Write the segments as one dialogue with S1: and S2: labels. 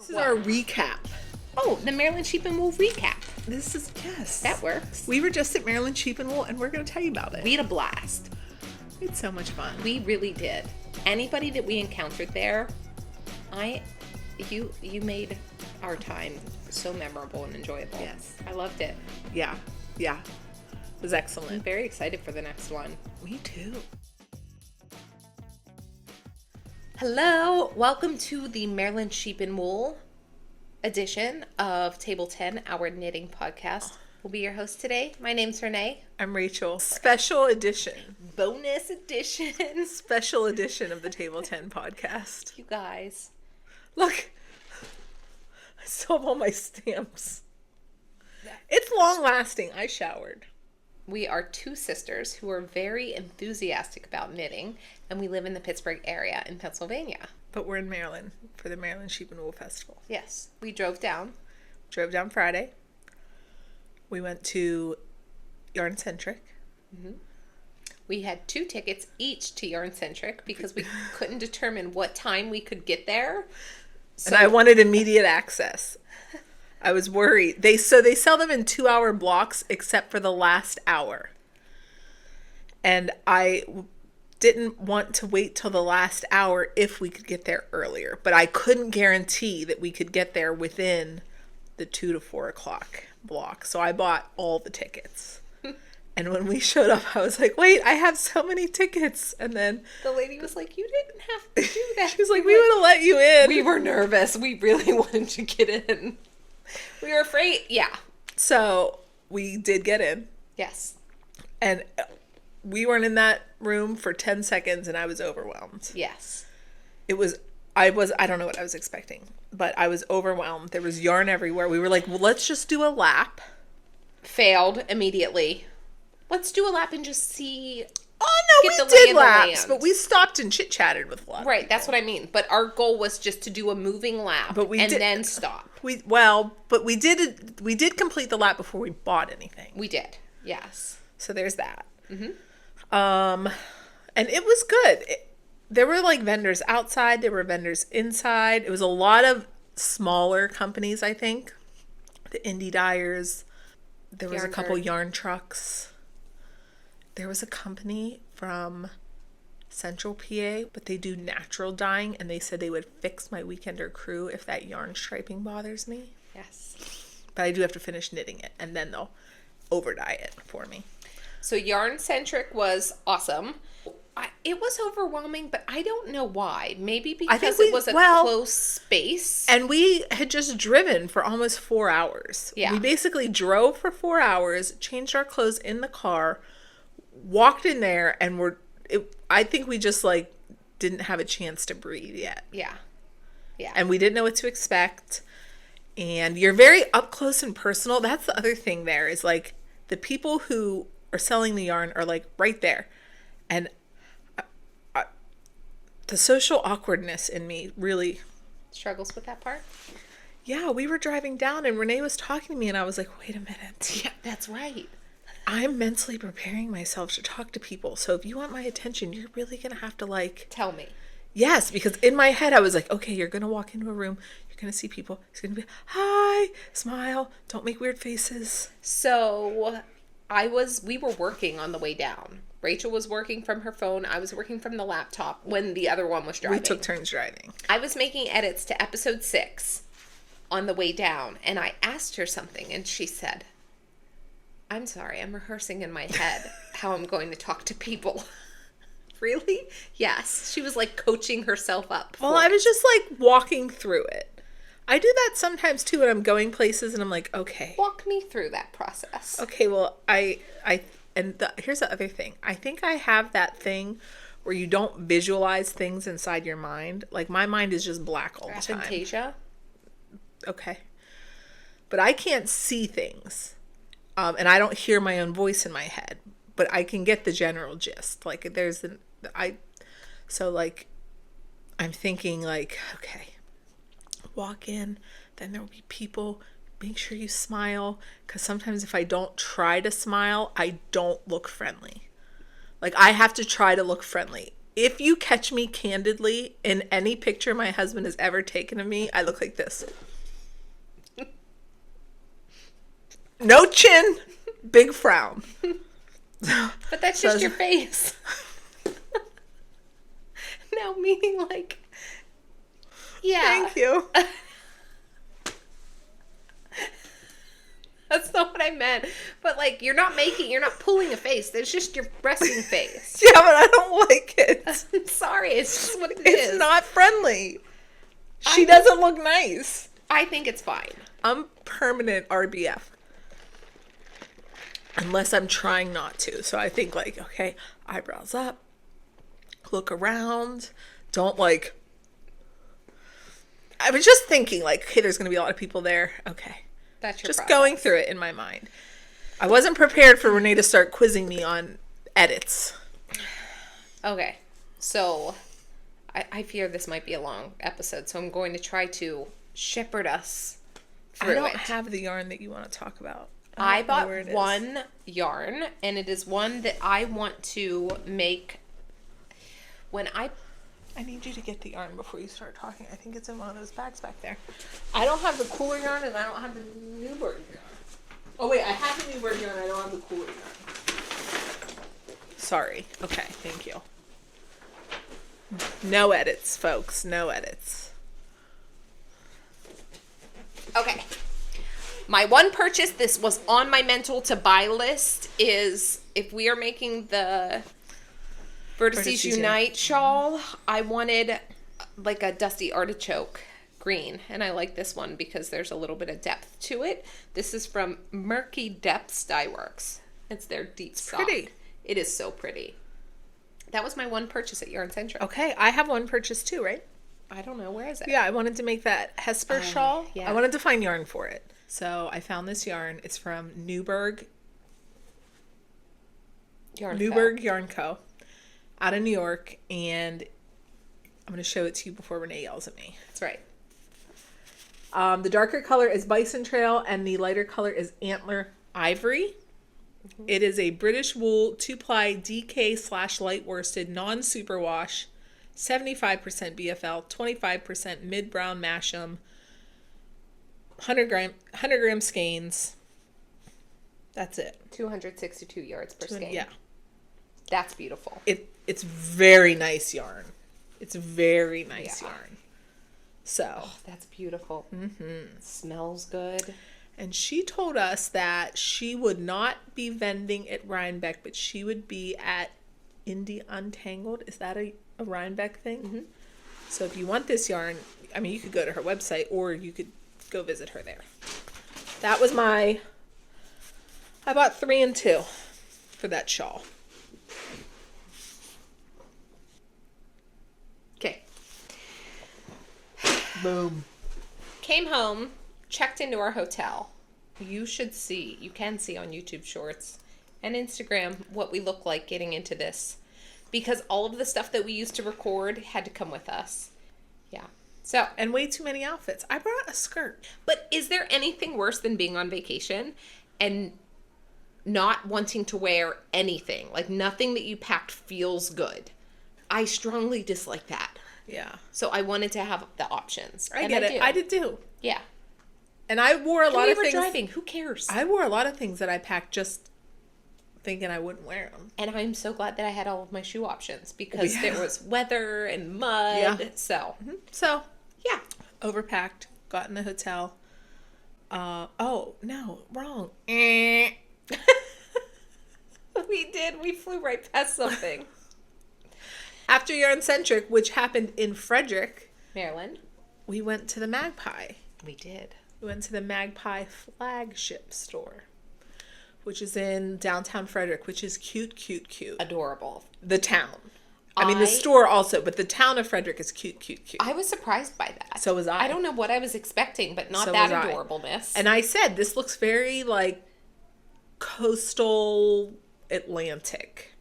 S1: This is our recap.
S2: Oh, the Maryland Sheep and Wool recap.
S1: This is, yes.
S2: That works.
S1: We were just at Maryland Sheep and Wool, and we're going to tell you about it.
S2: We had a blast.
S1: It's so much fun.
S2: We really did. Anybody that we encountered there, you made our time so memorable and enjoyable.
S1: Yes.
S2: I loved it.
S1: Yeah. It was
S2: I'm
S1: excellent.
S2: very excited for the next one.
S1: Me too.
S2: Hello, welcome to the Maryland Sheep and Wool edition of Table 10, our knitting podcast. We'll be your host today. My name's Renee.
S1: I'm Rachel. Special edition.
S2: Bonus edition.
S1: Special edition of the Table 10 podcast.
S2: You guys.
S1: Look, I still have all my stamps. It's long lasting. I showered.
S2: We are two sisters who are very enthusiastic about knitting, and we live in the Pittsburgh area in Pennsylvania.
S1: But we're in Maryland for the Maryland Sheep and Wool Festival.
S2: Yes, we drove down.
S1: Drove down Friday. We went to Yarncentrick.
S2: Mm-hmm. We had 2 tickets each to Yarncentrick because we couldn't determine what time we could get there.
S1: And I wanted immediate access. I was worried. They sell them in 2-hour blocks except for the last hour. And I didn't want to wait till the last hour if we could get there earlier. But I couldn't guarantee that we could get there within the 2 to 4 o'clock block. So I bought all the tickets. And when we showed up, I was like, wait, I have so many tickets. And then
S2: the lady was like, you didn't have to do that.
S1: She was like, we would have let you in.
S2: We were nervous. We really wanted to get in. We were afraid. Yeah.
S1: So we did get in.
S2: Yes.
S1: And we weren't in that room for 10 seconds and I was overwhelmed.
S2: Yes.
S1: I don't know what I was expecting, but I was overwhelmed. There was yarn everywhere. We were like, well, let's just do a lap.
S2: Failed immediately. Let's do a lap and just see.
S1: Oh, no, we did laps, but we stopped and chit-chatted with a lot of
S2: Right,
S1: people.
S2: that's what I mean. But our goal was just to do a moving lap then stop.
S1: But we did complete the lap before we bought anything.
S2: We did, yes.
S1: So there's that.
S2: Mm-hmm.
S1: And it was good. There were like vendors outside. There were vendors inside. It was a lot of smaller companies, I think. The Indie Dyers. There was a couple yarn trucks. There was a company from Central PA, but they do natural dyeing, and they said they would fix my weekender crew if that yarn striping bothers me.
S2: Yes.
S1: But I do have to finish knitting it, and then they'll over dye it for me.
S2: So Yarncentrick was awesome. It was overwhelming, but I don't know why. Maybe because it was a close space.
S1: And we had just driven for almost 4 hours.
S2: Yeah.
S1: We basically drove for 4 hours, changed our clothes in the car, walked in there, and I think we just like didn't have a chance to breathe yet.
S2: Yeah.
S1: And we didn't know what to expect. And you're very up close and personal. That's the other thing there is like the people who are selling the yarn are like right there. And the social awkwardness in me really
S2: struggles with that part.
S1: Yeah, we were driving down and Renee was talking to me and I was like, wait a minute.
S2: Yeah, that's right.
S1: I'm mentally preparing myself to talk to people. So if you want my attention, you're really going to have to like...
S2: Tell me.
S1: Yes, because in my head I was like, okay, you're going to walk into a room. You're going to see people. It's going to be, hi, smile. Don't make weird faces.
S2: So we were working on the way down. Rachel was working from her phone. I was working from the laptop when the other one was driving.
S1: We took turns driving.
S2: I was making edits to episode 6 on the way down, and I asked her something, and she said, I'm sorry, I'm rehearsing in my head how I'm going to talk to people. Really? Yes. She was like coaching herself up.
S1: Well, I was just like walking through it. I do that sometimes too when I'm going places and I'm like, okay.
S2: Walk me through that process.
S1: Okay, well, here's the other thing. I think I have that thing where you don't visualize things inside your mind. Like my mind is just black all the time.
S2: Aphantasia?
S1: Okay. But I can't see things. And I don't hear my own voice in my head. But I can get the general gist. Like I'm thinking like, okay, walk in, then there will be people. Make sure you smile, because sometimes if I don't try to smile, I don't look friendly. Like I have to try to look friendly. if you catch me candidly in any picture my husband has ever taken of me, I look like this. No chin, big frown.
S2: But that's just your face. No, meaning like, yeah.
S1: Thank you.
S2: That's not what I meant. But like, you're not pulling a face. There's just your resting face.
S1: Yeah, but I don't like it.
S2: I'm sorry. It's just what it is.
S1: It's not friendly. She doesn't look nice.
S2: I think it's fine.
S1: I'm permanent RBF. Unless I'm trying not to. So I think like, okay, eyebrows up. Look around. Don't like... I was just thinking like, okay, there's going to be a lot of people there. Okay.
S2: That's your
S1: just
S2: process.
S1: going through it in my mind. I wasn't prepared for Renee to start quizzing me on edits.
S2: Okay. So I fear this might be a long episode, so I'm going to try to shepherd us through it.
S1: I don't have the yarn that you want to talk about.
S2: I bought one yarn, and it is one that I want to make when I
S1: need you to get the yarn before you start talking. I think it's in one of those bags back there. I don't have the cooler yarn, and I don't have the Newburgh yarn. Oh, wait, I have the Newburgh yarn, I don't have the cooler yarn. Sorry. Okay, thank you. No edits, folks. No edits.
S2: Okay. My one purchase, this was on my mental to buy list, is if we are making the Vertices Unite shawl, I wanted like a dusty artichoke green. And I like this one because there's a little bit of depth to it. This is from Murky Depths Dye Works. It's their deep sock.
S1: Pretty.
S2: It is so pretty. That was my one purchase at Yarncentrick.
S1: Okay, I have one purchase too, right?
S2: I don't know. Where is it?
S1: Yeah, I wanted to make that Hesper shawl.
S2: Yeah.
S1: I wanted to find yarn for it. So I found this yarn. It's from Newburgh Yarn Co. out of New York. And I'm going to show it to you before Renee yells at me.
S2: That's right.
S1: The darker color is Bison Trail and the lighter color is Antler Ivory. Mm-hmm. It is a British wool 2-ply DK/light worsted non-superwash 75% BFL, 25% mid-brown Masham, 100 gram skeins. That's it.
S2: 262 yards per skein.
S1: Yeah.
S2: That's beautiful.
S1: It's very nice yarn. It's very nice yarn. So.
S2: Oh, that's beautiful. Mm-hmm. It smells good.
S1: And she told us that she would not be vending at Rhinebeck, but she would be at Indie Untangled. Is that a Rhinebeck thing? Mm-hmm. So if you want this yarn, I mean, you could go to her website or you could go visit her there. That was I bought 3 and 2 for that shawl.
S2: Okay.
S1: Boom.
S2: Came home, checked into our hotel. You can see on YouTube Shorts and Instagram what we look like getting into this. Because all of the stuff that we used to record had to come with us. Yeah. So,
S1: and way too many outfits. I brought a skirt.
S2: But is there anything worse than being on vacation and not wanting to wear anything? Like nothing that you packed feels good. I strongly dislike that.
S1: Yeah.
S2: So I wanted to have the options.
S1: I get it. I did too.
S2: Yeah.
S1: And I wore a lot of things.
S2: We were driving. Who cares?
S1: I wore a lot of things that I packed just thinking I wouldn't wear them.
S2: And I'm so glad that I had all of my shoe options because there was weather and mud. Yeah. So, yeah.
S1: Overpacked. Got in the hotel. Oh, no. Wrong. We
S2: did. We flew right past something.
S1: After Yarncentrick, which happened in Frederick,
S2: Maryland,
S1: we went to the Magpie.
S2: We did.
S1: We went to the Magpie Flagship store, which is in downtown Frederick, which is cute, cute, cute.
S2: Adorable.
S1: The town. I mean, the store also, but the town of Frederick is cute, cute, cute.
S2: I was surprised by that.
S1: So was I.
S2: I don't know what I was expecting, but not that adorableness.
S1: And I said, this looks very, like, coastal Atlantic.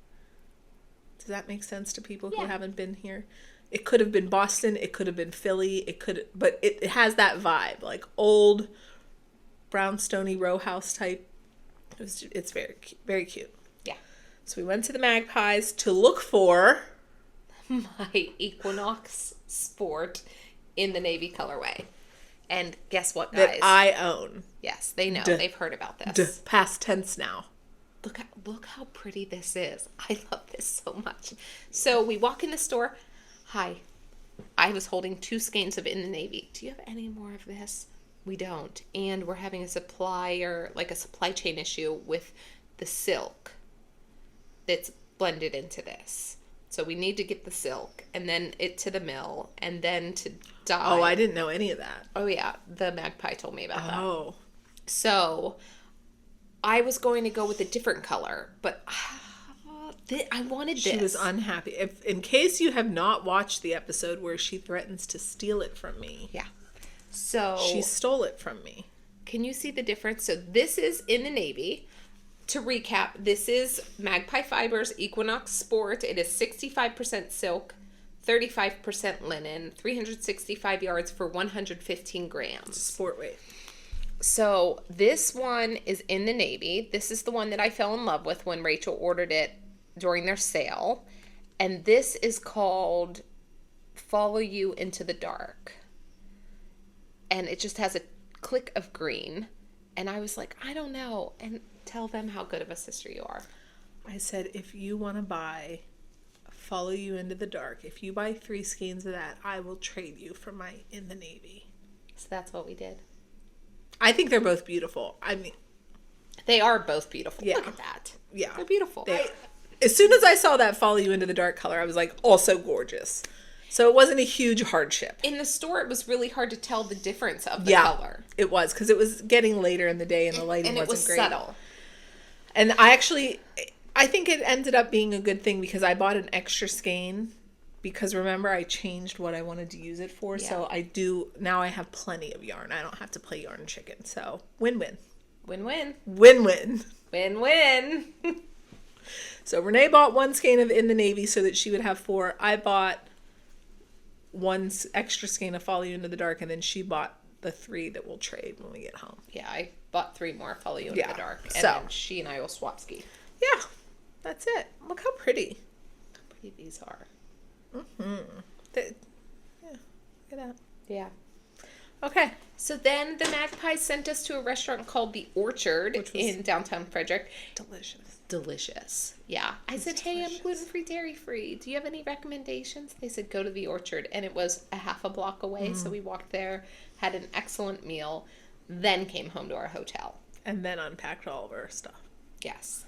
S1: Does that make sense to people who haven't been here? It could have been Boston. It could have been Philly. But it has that vibe, like old brownstony row house type. It's very, very cute.
S2: Yeah.
S1: So we went to the Magpies to look for
S2: my Equinox Sport in the navy colorway. And guess what, guys?
S1: That I own.
S2: Yes, they know. They've heard about this.
S1: Past tense now.
S2: Look how pretty this is. I love this so much. So we walk in the store. Hi. I was holding 2 skeins of In the Navy. Do you have any more of this? We don't. And we're having a supply chain issue with the silk that's blended into this. So we need to get the silk and then it to the mill and then to dye.
S1: Oh, I didn't know any of that.
S2: Oh, yeah. The Magpie told me about that.
S1: Oh.
S2: So I was going to go with a different color, but I wanted this.
S1: She was unhappy. In case you have not watched the episode where she threatens to steal it from me.
S2: Yeah. So
S1: she stole it from me.
S2: Can you see the difference? So this is in the navy. To recap, this is Magpie Fibers Equinox Sport. It is 65% silk, 35% linen, 365 yards for 115 grams.
S1: Sport weight.
S2: So this one is in the navy. This is the one that I fell in love with when Rachel ordered it during their sale. And this is called Follow You Into the Dark. And it just has a click of green. And I was like, I don't know. And tell them how good of a sister you are.
S1: I said, if you want to buy Follow You Into the Dark, if you buy 3 skeins of that, I will trade you for my In the Navy.
S2: So that's what we did.
S1: I think they're both beautiful. I mean,
S2: they are both beautiful.
S1: Yeah.
S2: Look at that.
S1: Yeah.
S2: They're beautiful.
S1: As soon as I saw that Follow You Into the Dark color, I was like, also gorgeous. So it wasn't a huge hardship.
S2: In the store, it was really hard to tell the difference of the color.
S1: It was, because it was getting later in the day and the lighting wasn't great.
S2: And it was subtle.
S1: And I think it ended up being a good thing because I bought an extra skein because remember I changed what I wanted to use it for. Yeah. So now I have plenty of yarn. I don't have to play yarn chicken. So win-win.
S2: Win-win.
S1: Win-win.
S2: Win-win.
S1: So Renee bought 1 skein of In the Navy so that she would have 4. I bought 1 extra skein of Follow You Into the Dark, and then she bought the 3 that we'll trade when we get home.
S2: Yeah, I bought 3 more Follow You Into the Dark, and then she and I will swap ski.
S1: Yeah, that's it. Look how pretty.
S2: How pretty these are.
S1: Mm-hmm. Yeah, look at that.
S2: Yeah.
S1: Okay.
S2: So then the Magpies sent us to a restaurant called The Orchard in downtown Frederick. Delicious. Yeah. I said, hey, I'm gluten-free, dairy-free. Do you have any recommendations? They said, go to The Orchard. And it was a half a block away. So we walked there, had an excellent meal, then came home to our hotel.
S1: And then unpacked all of our stuff.
S2: Yes.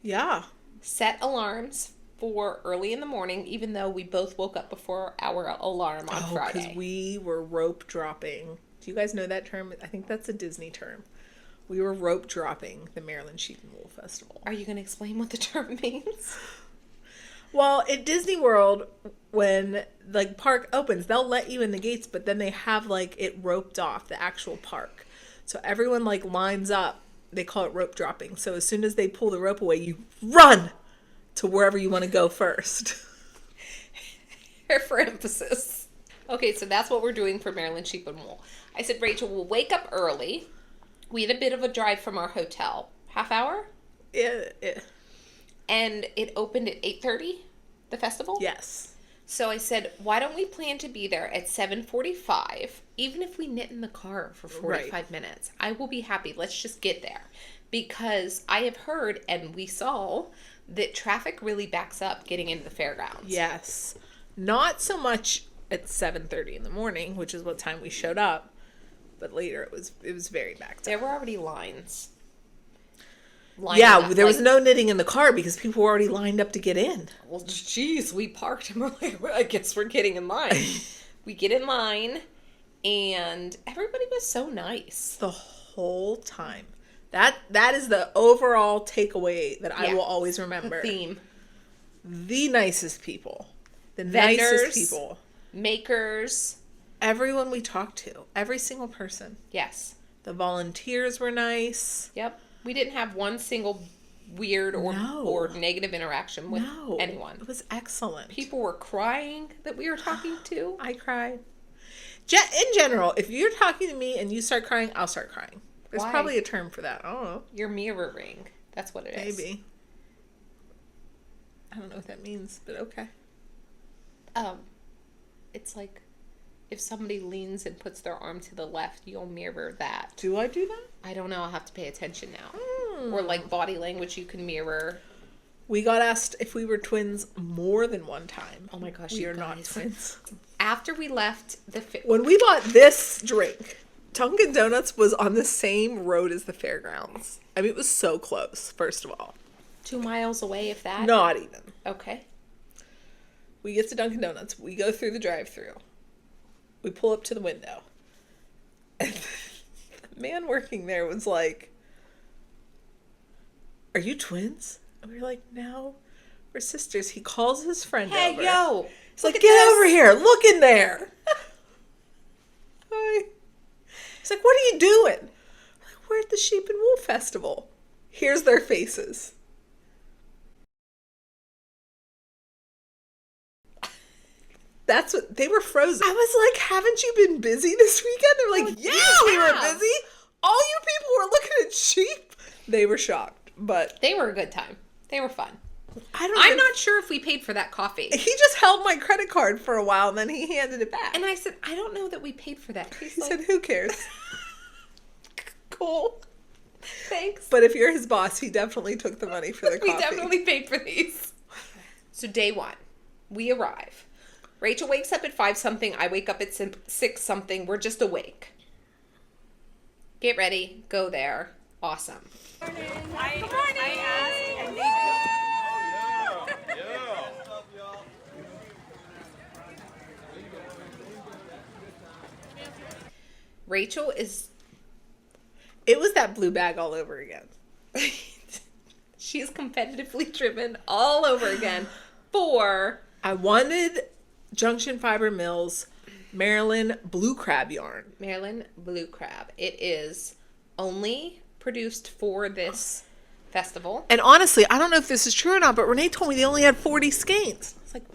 S1: Yeah.
S2: Set alarms for early in the morning, even though we both woke up before our alarm on Friday.
S1: Because we were rope dropping. Do you guys know that term? I think that's a Disney term. We were rope dropping the Maryland Sheep and Wool Festival.
S2: Are you going to explain what the term means?
S1: Well, at Disney World, when park opens, they'll let you in the gates, but then they have it roped off, the actual park. So everyone lines up. They call it rope dropping. So as soon as they pull the rope away, you run to wherever you want to go first.
S2: Here for emphasis. Okay, so that's what we're doing for Maryland Sheep and Wool. I said, Rachel, we'll wake up early. We had a bit of a drive from our hotel. Half hour?
S1: Yeah.
S2: And it opened at 8:30, the festival?
S1: Yes.
S2: So I said, why don't we plan to be there at 7:45, even if we knit in the car for 45 minutes? I will be happy. Let's just get there. Because I have heard, and we saw, that traffic really backs up getting into the fairgrounds.
S1: Yes. Not so much at 7:30 in the morning, which is what time we showed up. But later it was very backed up.
S2: There were already lines.
S1: There was no knitting in the car because people were already lined up to get in.
S2: Well, geez, we parked and we're like, well, I guess we're getting in line. We get in line and everybody was so nice.
S1: The whole time. That is the overall takeaway that I will always remember.
S2: The theme.
S1: The nicest people. The
S2: Vendors,
S1: nicest people.
S2: Makers.
S1: Everyone we talked to. Every single person.
S2: Yes.
S1: The volunteers were nice.
S2: Yep. We didn't have one single weird or negative interaction with anyone.
S1: It was excellent.
S2: People were crying that we were talking to.
S1: I cried. In general, if you're talking to me and you start crying, I'll start crying. There's probably a term for that. I don't know.
S2: You're mirroring. That's what it is.
S1: Maybe. I don't know what that means, but okay.
S2: It's like if somebody leans and puts their arm to the left, you'll mirror that.
S1: Do I do that?
S2: I don't know. I'll have to pay attention now. Or like body language, you can mirror.
S1: We got asked if we were twins more than one time.
S2: Oh my gosh,
S1: we
S2: you
S1: are not
S2: guys.
S1: twins.
S2: After we left the
S1: when we bought this drink, Dunkin' Donuts was on the same road as the fairgrounds. I mean, it was so close, first of all.
S2: 2 miles away, if that?
S1: Not even.
S2: Okay.
S1: We get to Dunkin' Donuts. We go through the drive-thru. We pull up to the window. And the man working there was like, "Are you twins?" And we were like, "No, we're sisters." He calls his friend over.
S2: Hey, yo!
S1: He's like, "Get over here. Look in there." Hi. He's like, "What are you doing?" I'm like, "We're at the Sheep and Wool Festival." Here's their faces. That's what they were frozen. I was like, "Haven't you been busy this weekend?" They're like, "Yeah, we were busy. All you people were looking at sheep." They were shocked, but
S2: they were a good time. They were fun.
S1: I'm
S2: not sure if we paid for that coffee.
S1: He just held my credit card for a while, and then he handed it back.
S2: And I said, "I don't know that we paid for that."
S1: He said, "Who cares?" Cool.
S2: Thanks.
S1: But if you're his boss, he definitely took the money for the coffee.
S2: We definitely paid for these. So day 1, we arrive. Rachel wakes up at 5 something. I wake up at 6 something. We're just awake. Get ready. Go there. Awesome.
S3: Good morning. I asked and
S2: Rachel is...
S1: It was that blue bag all over again.
S2: She's competitively driven all over again for...
S1: I wanted Junction Fiber Mills Maryland Blue Crab yarn.
S2: Maryland Blue Crab. It is only produced for this festival.
S1: And honestly, I don't know if this is true or not, but Renee told me they only had 40 skeins. It's like,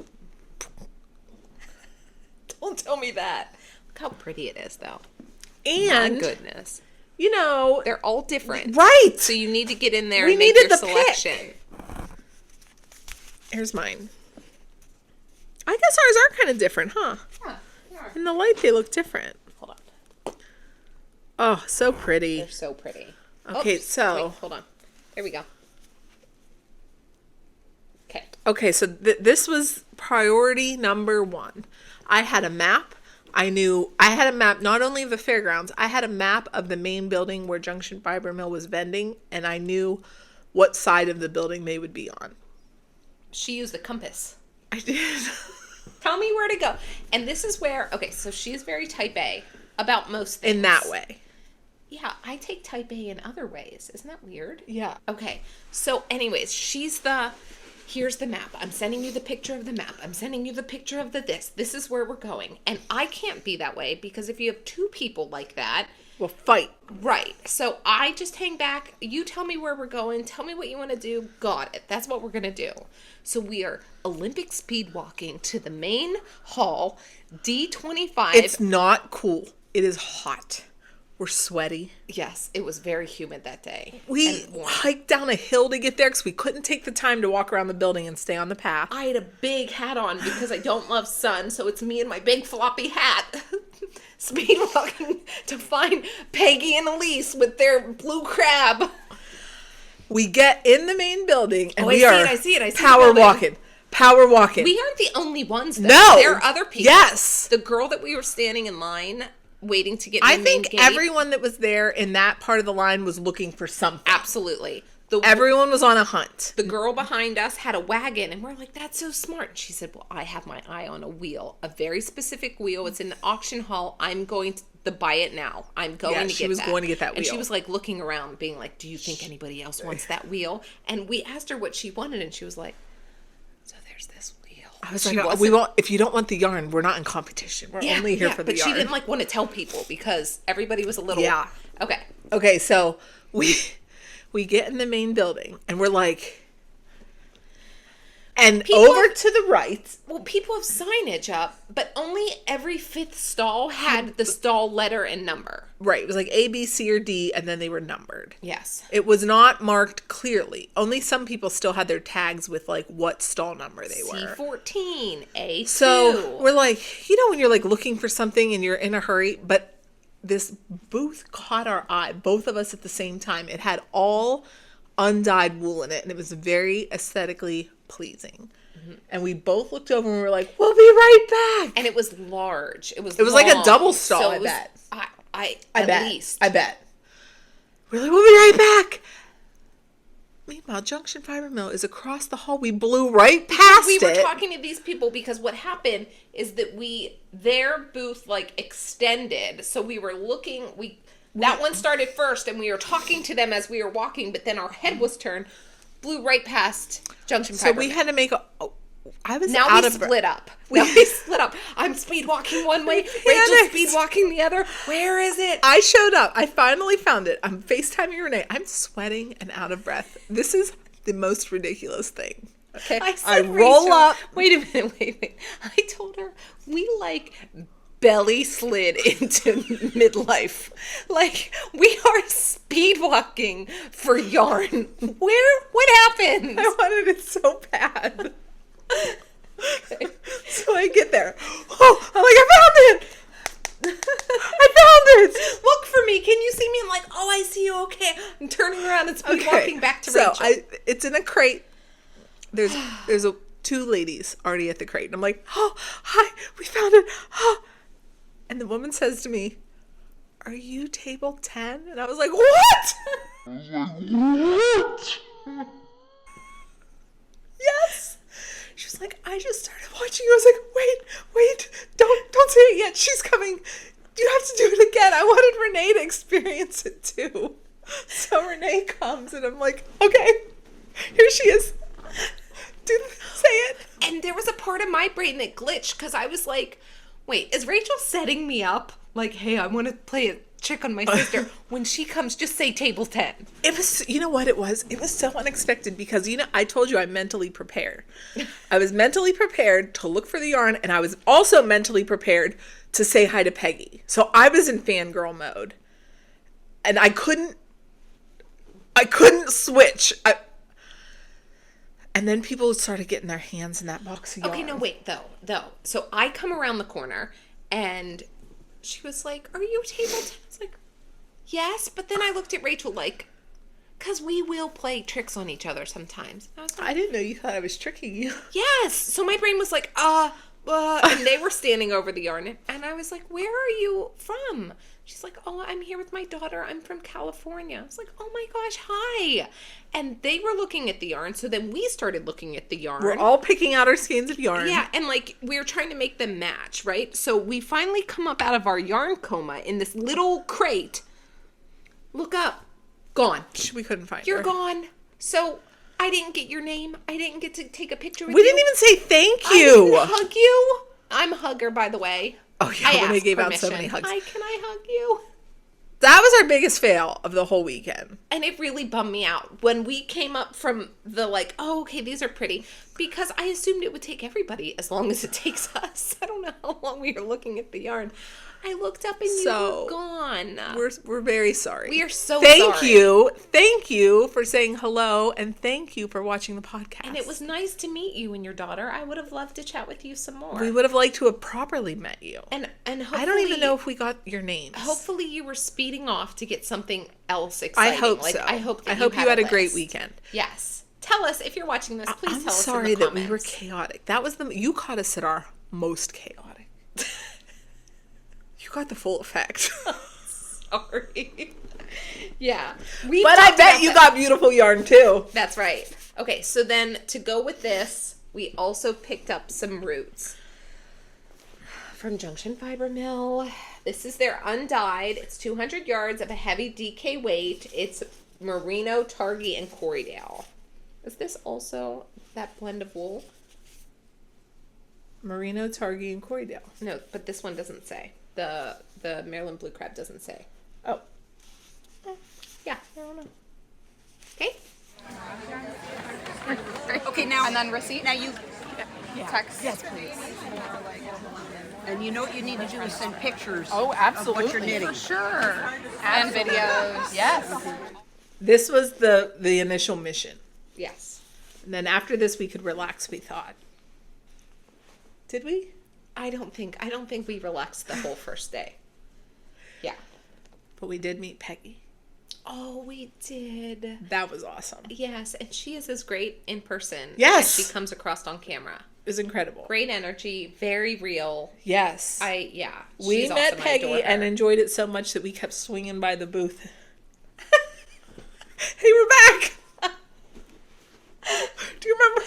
S2: don't tell me that. Look how pretty it is, though.
S1: And
S2: my goodness,
S1: you know,
S2: they're all different,
S1: right?
S2: So you need to get in there
S1: We
S2: and make
S1: needed
S2: your
S1: the
S2: selection.
S1: pick. Here's mine. I guess ours are kind of different, huh?
S2: Yeah, they are.
S1: In the light, they look different.
S2: Hold on.
S1: Oh, so pretty.
S2: They're so pretty.
S1: Okay,
S2: Oops.
S1: so
S2: Wait, hold on. There we go. Okay.
S1: Okay, so this was priority number 1. I had a map. I had a map not only of the fairgrounds, I had a map of the main building where Junction Fiber Mill was vending, and I knew what side of the building they would be on.
S2: She used a compass.
S1: I did.
S2: Tell me where to go. And this is where, okay, so she's very type A about most things.
S1: In that way.
S2: Yeah, I take type A in other ways. Isn't that weird?
S1: Yeah.
S2: Okay, so anyways, here's the map. I'm sending you the picture of the map. I'm sending you the picture of the this. This is where we're going. And I can't be that way because if you have 2 people like that.
S1: We'll fight.
S2: Right. So I just hang back. You tell me where we're going. Tell me what you want to do. Got it. That's what we're going to do. So we are Olympic speed walking to the main hall, D25.
S1: It's not cool. It is hot. We're sweaty.
S2: Yes, it was very humid that day.
S1: We hiked down a hill to get there because we couldn't take the time to walk around the building and stay on the path.
S2: I had a big hat on because I don't love sun, so it's me and my big floppy hat. Speed walking to find Peggy and Elise with their blue crab.
S1: We get in the main building and
S2: I see it.
S1: Power walking. Power walking.
S2: We aren't the only ones, though.
S1: No.
S2: There are other people.
S1: Yes.
S2: The girl that we were standing in line waiting to get in the main
S1: think
S2: gate.
S1: Everyone that was there in that part of the line was looking for something.
S2: Absolutely.
S1: Everyone was on a hunt.
S2: The girl behind us had a wagon, and we're like, "That's so smart." And she said, "Well, I have my eye on a wheel, a very specific wheel. It's in the auction hall. I'm going to buy it now. I'm going to get that."
S1: She was going to get that wheel.
S2: And she was like looking around, being like, "Do you think anybody else wants that wheel?" And we asked her what she wanted, and she was like, "So there's this wheel."
S1: I was like, "We won't. If you don't want the yarn, we're not in competition. We're only here for the yarn."
S2: But she didn't want to tell people because everybody was a little Okay.
S1: Okay, so we get in the main building and we're like, And
S2: People
S1: over
S2: have-
S1: to the right,
S2: Well, people have signage up, but only every fifth stall had the stall letter and number.
S1: right, it was like A, B, C, or D, and then they were numbered.
S2: Yes.
S1: It was not marked clearly. Only some people still had their tags with like what stall number they were.
S2: C14, A2.
S1: So we're like, you know, when you're like looking for something and you're in a hurry, but this booth caught our eye, both of us at the same time. It had all undyed wool in it, and it was very aesthetically pleasing. And we both looked over and we were like, we'll be right back.
S2: And it was large. It was
S1: like a
S2: long.
S1: double stall,
S2: So
S1: I
S2: it was-
S1: bet.
S2: I
S1: I
S2: at
S1: bet.
S2: least.
S1: I bet. We're like, we'll be right back. Meanwhile, Junction Fiber Mill is across the hall. We blew right past
S2: We were
S1: it.
S2: talking to these people because what happened is that their booth like extended. So we were looking, that one started first and we were talking to them as we were walking, but then our head was turned, blew right past Junction
S1: So
S2: Fiber
S1: we
S2: Mill.
S1: had to make I was
S2: Now
S1: out
S2: we
S1: of
S2: split up. Now we split up. I'm speed walking one way, Rachel's speed walking the other. Where is it?
S1: I showed up. I finally found it. I'm FaceTiming Renee. I'm sweating and out of breath. This is the most ridiculous thing. Okay. I
S2: said,
S1: roll
S2: Rachel,
S1: up.
S2: Wait a minute, wait. I told her we like belly slid into midlife. Like we are speed walking for yarn. What happened?
S1: I wanted it so bad. Okay. So I get there. Oh, I'm like, I found it. I found it.
S2: Look for me. Can you see me? I'm like, oh, I see you. Okay. I'm turning around and speed walking back to Rachel.
S1: So it's in a crate. There's two ladies already at the crate. And I'm like, oh, hi, we found it. Oh. And the woman says to me, are you table 10? And I was like, what? Yes. She was like, I just started watching. I was like, wait, don't say it yet. She's coming. You have to do it again. I wanted Renee to experience it too. So Renee comes and I'm like, okay, here she is. Say it.
S2: And there was a part of my brain that glitched because I was like, wait, is Rachel setting me up? Like, hey, I want to play a trick on my sister. When she comes, just say table 10.
S1: It was, you know what it was? It was so unexpected because, you know, I told you I'm mentally prepared. I was mentally prepared to look for the yarn, and I was also mentally prepared to say hi to Peggy. So I was in fangirl mode. And I couldn't switch. And then people started getting their hands in that box of yarn.
S2: Okay, no, wait, though. So I come around the corner, and she was like, are you table 10? I was like, yes. But then I looked at Rachel like, because we will play tricks on each other sometimes. I was like,
S1: I didn't know you thought I was tricking you.
S2: yes. So my brain was like, and they were standing over the yarn. And I was like, where are you from? She's like, oh, I'm here with my daughter. I'm from California. I was like, oh my gosh, hi. And they were looking at the yarn. So then we started looking at the yarn.
S1: We're all picking out our skeins of yarn.
S2: Yeah, and like we were trying to make them match, right? So we finally come up out of our yarn coma in this little crate. Look up. Gone.
S1: We couldn't find
S2: You're
S1: her.
S2: gone. So I didn't get your name. I didn't get to take a picture with
S1: We
S2: you.
S1: didn't even say thank
S2: I
S1: you.
S2: didn't hug you. I'm a hugger, by the way.
S1: Oh, yeah,
S2: I
S1: Renee
S2: asked
S1: gave out so
S2: permission.
S1: many hugs.
S2: Hi, can I hug you?
S1: That was our biggest fail of the whole weekend.
S2: And it really bummed me out when we came up from the like, oh, okay, these are pretty. Because I assumed it would take everybody as long as it takes us. I don't know how long we were looking at the yarn. I looked up and you were gone.
S1: We're very sorry.
S2: We are so
S1: Thank
S2: sorry.
S1: you. Thank you for saying hello, and thank you for watching the podcast.
S2: And it was nice to meet you and your daughter. I would have loved to chat with you some more.
S1: We would have liked to have properly met you.
S2: And hopefully,
S1: I don't even know if we got your names.
S2: Hopefully you were speeding off to get something else exciting.
S1: I hope
S2: like,
S1: so.
S2: I hope
S1: you had a great
S2: list.
S1: weekend.
S2: Yes. Tell us if you're watching this. Please
S1: I'm
S2: tell us
S1: sorry
S2: in the
S1: that we were
S2: comments.
S1: chaotic. That was you caught us at our most chaotic. You got the full effect.
S2: Sorry. Yeah.
S1: But I bet you got beautiful yarn too.
S2: That's right. Okay, so then to go with this, we also picked up some roots from Junction Fiber Mill. This is their undyed. It's 200 yards of a heavy DK weight. It's Merino, Targhee, and Corriedale. Is this also that blend of wool?
S1: Merino, Targhee, and Corriedale.
S2: No, but this one doesn't say. The Maryland Blue Crab doesn't say.
S1: Oh.
S2: Yeah, I don't know. Okay.
S4: Okay, now.
S3: And then receipt?
S4: Now you.
S3: Text.
S4: Yes, please. And you know what you need to do is send pictures.
S1: Oh, absolutely.
S4: Of what you're knitting.
S3: For sure. And videos.
S1: Yes. This was the initial mission.
S2: Yes.
S1: And then after this, we could relax, we thought. Did we?
S2: I don't think we relaxed the whole first day. Yeah.
S1: But we did meet Peggy.
S2: Oh, we did.
S1: That was awesome.
S2: Yes, and she is as great in person
S1: Yes.
S2: as she comes across on camera.
S1: It was incredible.
S2: Great energy, very real.
S1: Yes.
S2: She's
S1: We met
S2: awesome. I adore
S1: Peggy
S2: her.
S1: and enjoyed it so much that we kept swinging by the booth. Hey, we're back. Do you remember?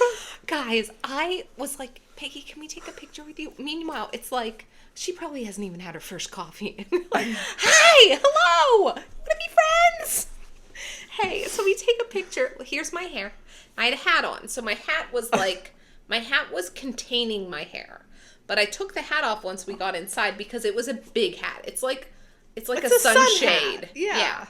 S2: Guys, I was like, Peggy, can we take a picture with you? Meanwhile, it's like, she probably hasn't even had her first coffee. And we're like, hi, hello, wanna be friends? Hey, so we take a picture. Here's my hair. I had a hat on, so my hat was like, my hat was containing my hair. But I took the hat off once we got inside because it was a big hat. It's like a
S1: sun
S2: sunshade.
S1: hat. Yeah.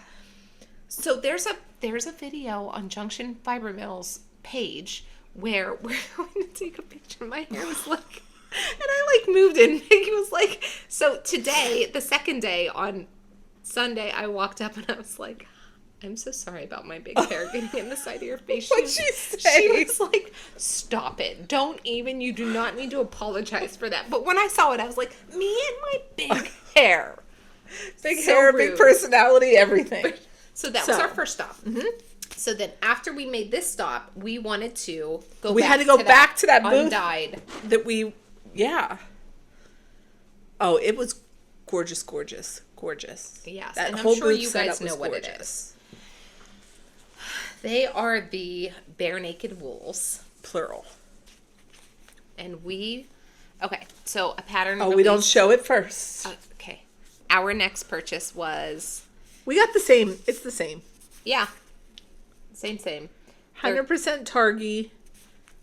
S2: So there's a video on Junction Fiber Mills page where we're going to take a picture. My hair was like, and I like moved in. He was like, so today, the second day on Sunday, I walked up and I was like, I'm so sorry about my big hair getting in the side of your face.
S1: What'd she say?
S2: She was like, stop it. You do not need to apologize for that. But when I saw it, I was like, me and my big hair.
S1: Big
S2: So
S1: hair,
S2: rude.
S1: big personality, everything.
S2: So that was our first stop. Mm-hmm. So then after we made this stop, we wanted to go
S1: We
S2: back
S1: had to go back to that booth.
S2: Undyed.
S1: Yeah. Oh, it was gorgeous, gorgeous, gorgeous.
S2: Yes,
S1: That
S2: and I'm
S1: whole
S2: sure
S1: booth
S2: you
S1: setup
S2: guys know
S1: was
S2: what it
S1: gorgeous.
S2: is. They are the Bare Naked Wools.
S1: Plural.
S2: And okay, so a pattern
S1: Oh, we don't
S2: release-
S1: show it first.
S2: Okay. Our next purchase was,
S1: We got the same. It's the same.
S2: yeah, same.
S1: 100% Targy.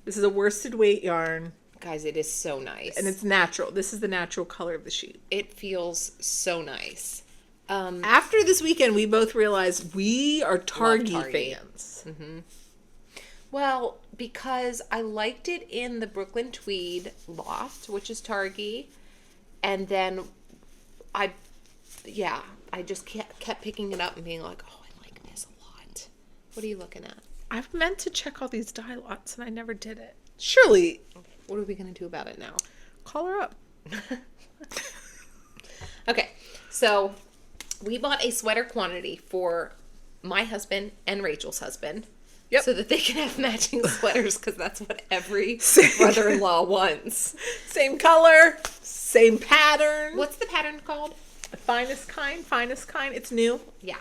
S1: This is a worsted weight yarn.
S2: Guys, it is so nice.
S1: And it's natural. This is the natural color of the sheet.
S2: It feels so nice.
S1: After this weekend, we both realized we are Targy
S2: Targy.
S1: fans.
S2: Well, because I liked it in the Brooklyn Tweed loft, which is Targy, and then I just kept picking it up and being like, oh, I like this a lot. What are you looking at?
S1: I've meant to check all these dye lots and I never did it. Surely,
S2: What are we going to do about it now?
S1: call her up.
S2: Okay, so we bought a sweater quantity for my husband and Rachel's husband.
S1: Yep.
S2: So that they can have matching sweaters, because that's what every brother-in-law wants.
S1: Same color, same pattern.
S2: What's the pattern called?
S1: Finest kind. It's new.
S2: Yeah.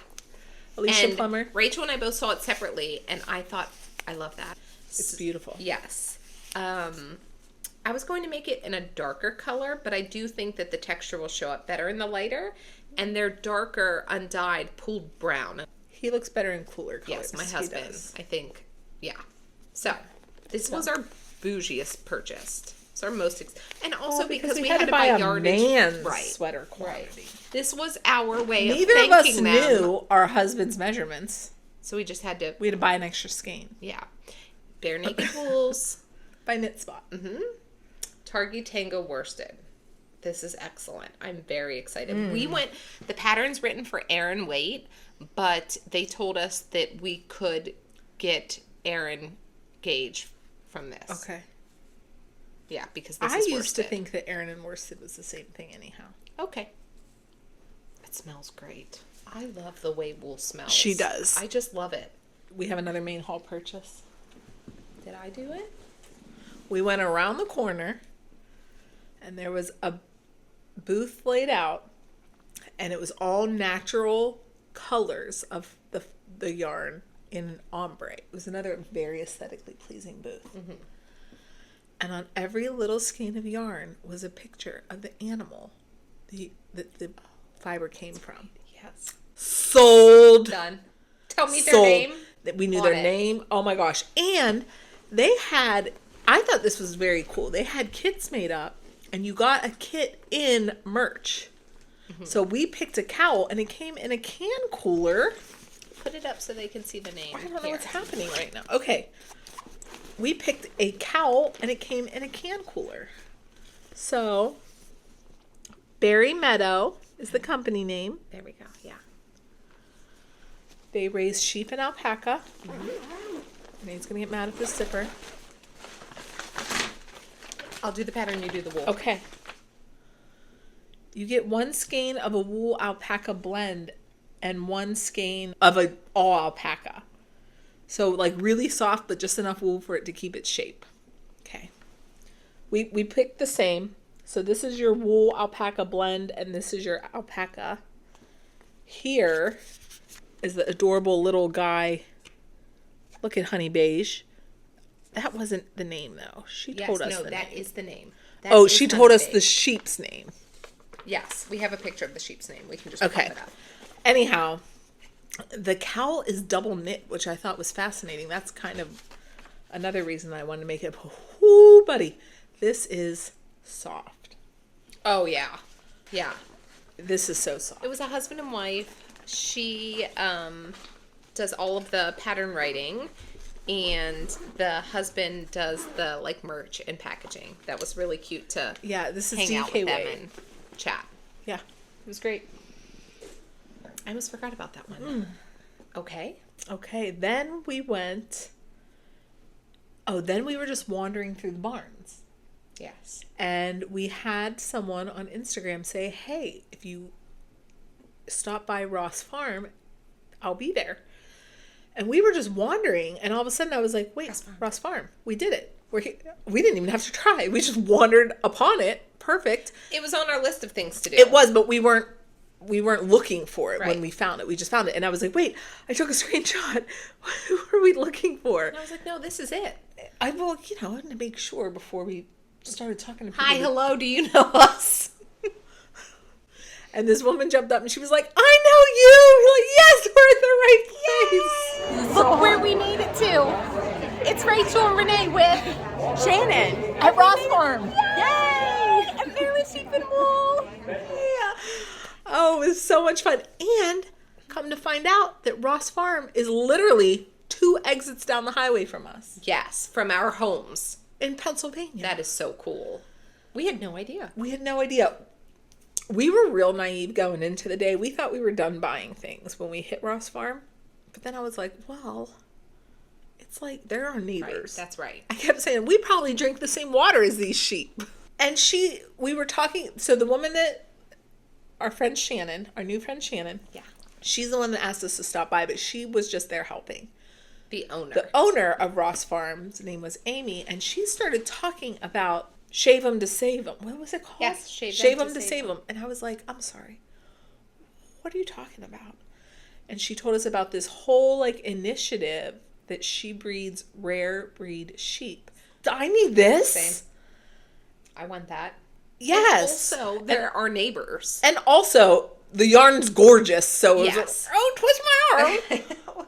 S1: Alicia
S2: And
S1: Plummer.
S2: Rachel and I both saw it separately, and I thought, I love that.
S1: It's beautiful.
S2: Yes. I was going to make it in a darker color, but I do think that the texture will show up better in the lighter, and they're darker, undyed, pulled brown.
S1: He looks better in cooler colors.
S2: Yes, my
S1: He
S2: husband,
S1: does.
S2: I think. Yeah. So, this was our bougiest purchase. It's our most, and also because we had to buy
S1: a
S2: yardage.
S1: man's
S2: Right.
S1: sweater quantity.
S2: This was our way
S1: Neither
S2: of
S1: of us
S2: thanking them.
S1: knew our husband's measurements.
S2: So we just had to,
S1: We had to buy an extra skein.
S2: yeah. Bare Naked Wools.
S1: By Knit Spot.
S2: Targi Tango worsted. This is excellent. I'm very excited. We went, the pattern's written for Aaron Waite, but they told us that we could get Aaron gauge from this.
S1: Okay.
S2: Yeah, because this
S1: I
S2: is
S1: used to
S2: worsted.
S1: think that Erin and worsted was the same thing anyhow.
S2: Okay. It smells great. I love the way wool smells.
S1: She does.
S2: I just love it.
S1: We have another main haul purchase.
S2: Did I do it?
S1: We went around the corner and there was a booth laid out and it was all natural colors of the yarn in ombre. It was another very aesthetically pleasing booth. And on every little skein of yarn was a picture of the animal the fiber came from.
S2: Yes.
S1: Sold.
S2: Done. Tell me their
S1: Sold.
S2: name.
S1: We knew
S2: Bought
S1: their
S2: it.
S1: name. Oh my gosh. And they had, I thought this was very cool. They had kits made up and you got a kit in merch. So we picked a cowl and it came in a can cooler.
S2: Put it up so they can see the name.
S1: I don't know
S2: Here.
S1: what's happening right now. Okay. we picked a cowl, and it came in a can cooler. So, Berry Meadow is the company name.
S2: There we go. Yeah.
S1: They raise sheep and alpaca. Renee's going to get mad at this zipper.
S2: I'll do the pattern, you do the wool.
S1: Okay. You get 1 skein of a wool alpaca blend and 1 skein of a all alpaca. So like really soft, but just enough wool for it to keep its shape. Okay. We picked the same. So this is your wool alpaca blend, and this is your alpaca. Here is the adorable little guy. Look at Honey Beige. That wasn't the name though. She told us the name.
S2: That is the name.
S1: She told us the sheep's name.
S2: Yes, we have a picture of the sheep's name. We can just
S1: Okay.
S2: pop it up.
S1: Anyhow, the cowl is double knit, which I thought was fascinating. That's kind of another reason I wanted to make it. Ooh, buddy, this is soft.
S2: Oh, yeah. Yeah.
S1: This is so soft.
S2: It was a husband and wife. She does all of the pattern writing, and the husband does the like merch and packaging. That was really cute to
S1: This is
S2: hang out with them
S1: DK
S2: and chat.
S1: Yeah, it was great.
S2: I almost forgot about that one. Okay.
S1: Okay, then we went. Then we were just wandering through the barns.
S2: Yes.
S1: And we had someone on Instagram say, hey, if you stop by Ross Farm, I'll be there. And we were just wandering, and all of a sudden I was like, wait, Ross Farm. We did it. We didn't even have to try. We just wandered upon it. Perfect.
S2: It was on our list of things to do.
S1: It was, but we weren't looking for it
S2: Right.
S1: when we found it. We just found it. And I was like, wait, I took a screenshot. What were we looking for?
S2: And I was like, no, this is it.
S1: I wanted to make sure before we started talking to people.
S2: Hi, hello, do you know us?
S1: And this woman jumped up and she was like, I know you. We're like, yes, we're in the right place.
S3: Look where we made it to. It's Rachel and Renee with
S4: Shannon.
S3: at Ross Farm. Yay! And Fairly Sheep and Wool.
S1: Yeah. Oh, it was so much fun. And come to find out that Ross Farm is literally 2 exits down the highway from us
S2: Yes, from our homes.
S1: in Pennsylvania.
S2: That is so cool. We had no idea.
S1: We had no idea. We were real naive going into the day. We thought we were done buying things when we hit Ross Farm. But then I was like, well, it's like they're our neighbors.
S2: Right, that's right.
S1: I kept saying, we probably drink the same water as these sheep. And we were talking, so the woman that, our friend Shannon, our new friend Shannon.
S2: Yeah.
S1: She's the one that asked us to stop by, but she was just there helping.
S2: The owner.
S1: The owner of Ross Farm's name was Amy, and she started talking about Shave 'em to Save 'em. What was it called?
S2: Yes, Shave 'em
S1: to Save 'em. And I was like, I'm sorry. What are you talking about? And she told us about this whole like initiative that she breeds rare breed sheep. I need this.
S2: Same. I want that.
S1: Yes.
S2: And also, they're our neighbors.
S1: And also, the yarn's gorgeous. So it was
S2: Yes.
S1: like, oh, twist my arm.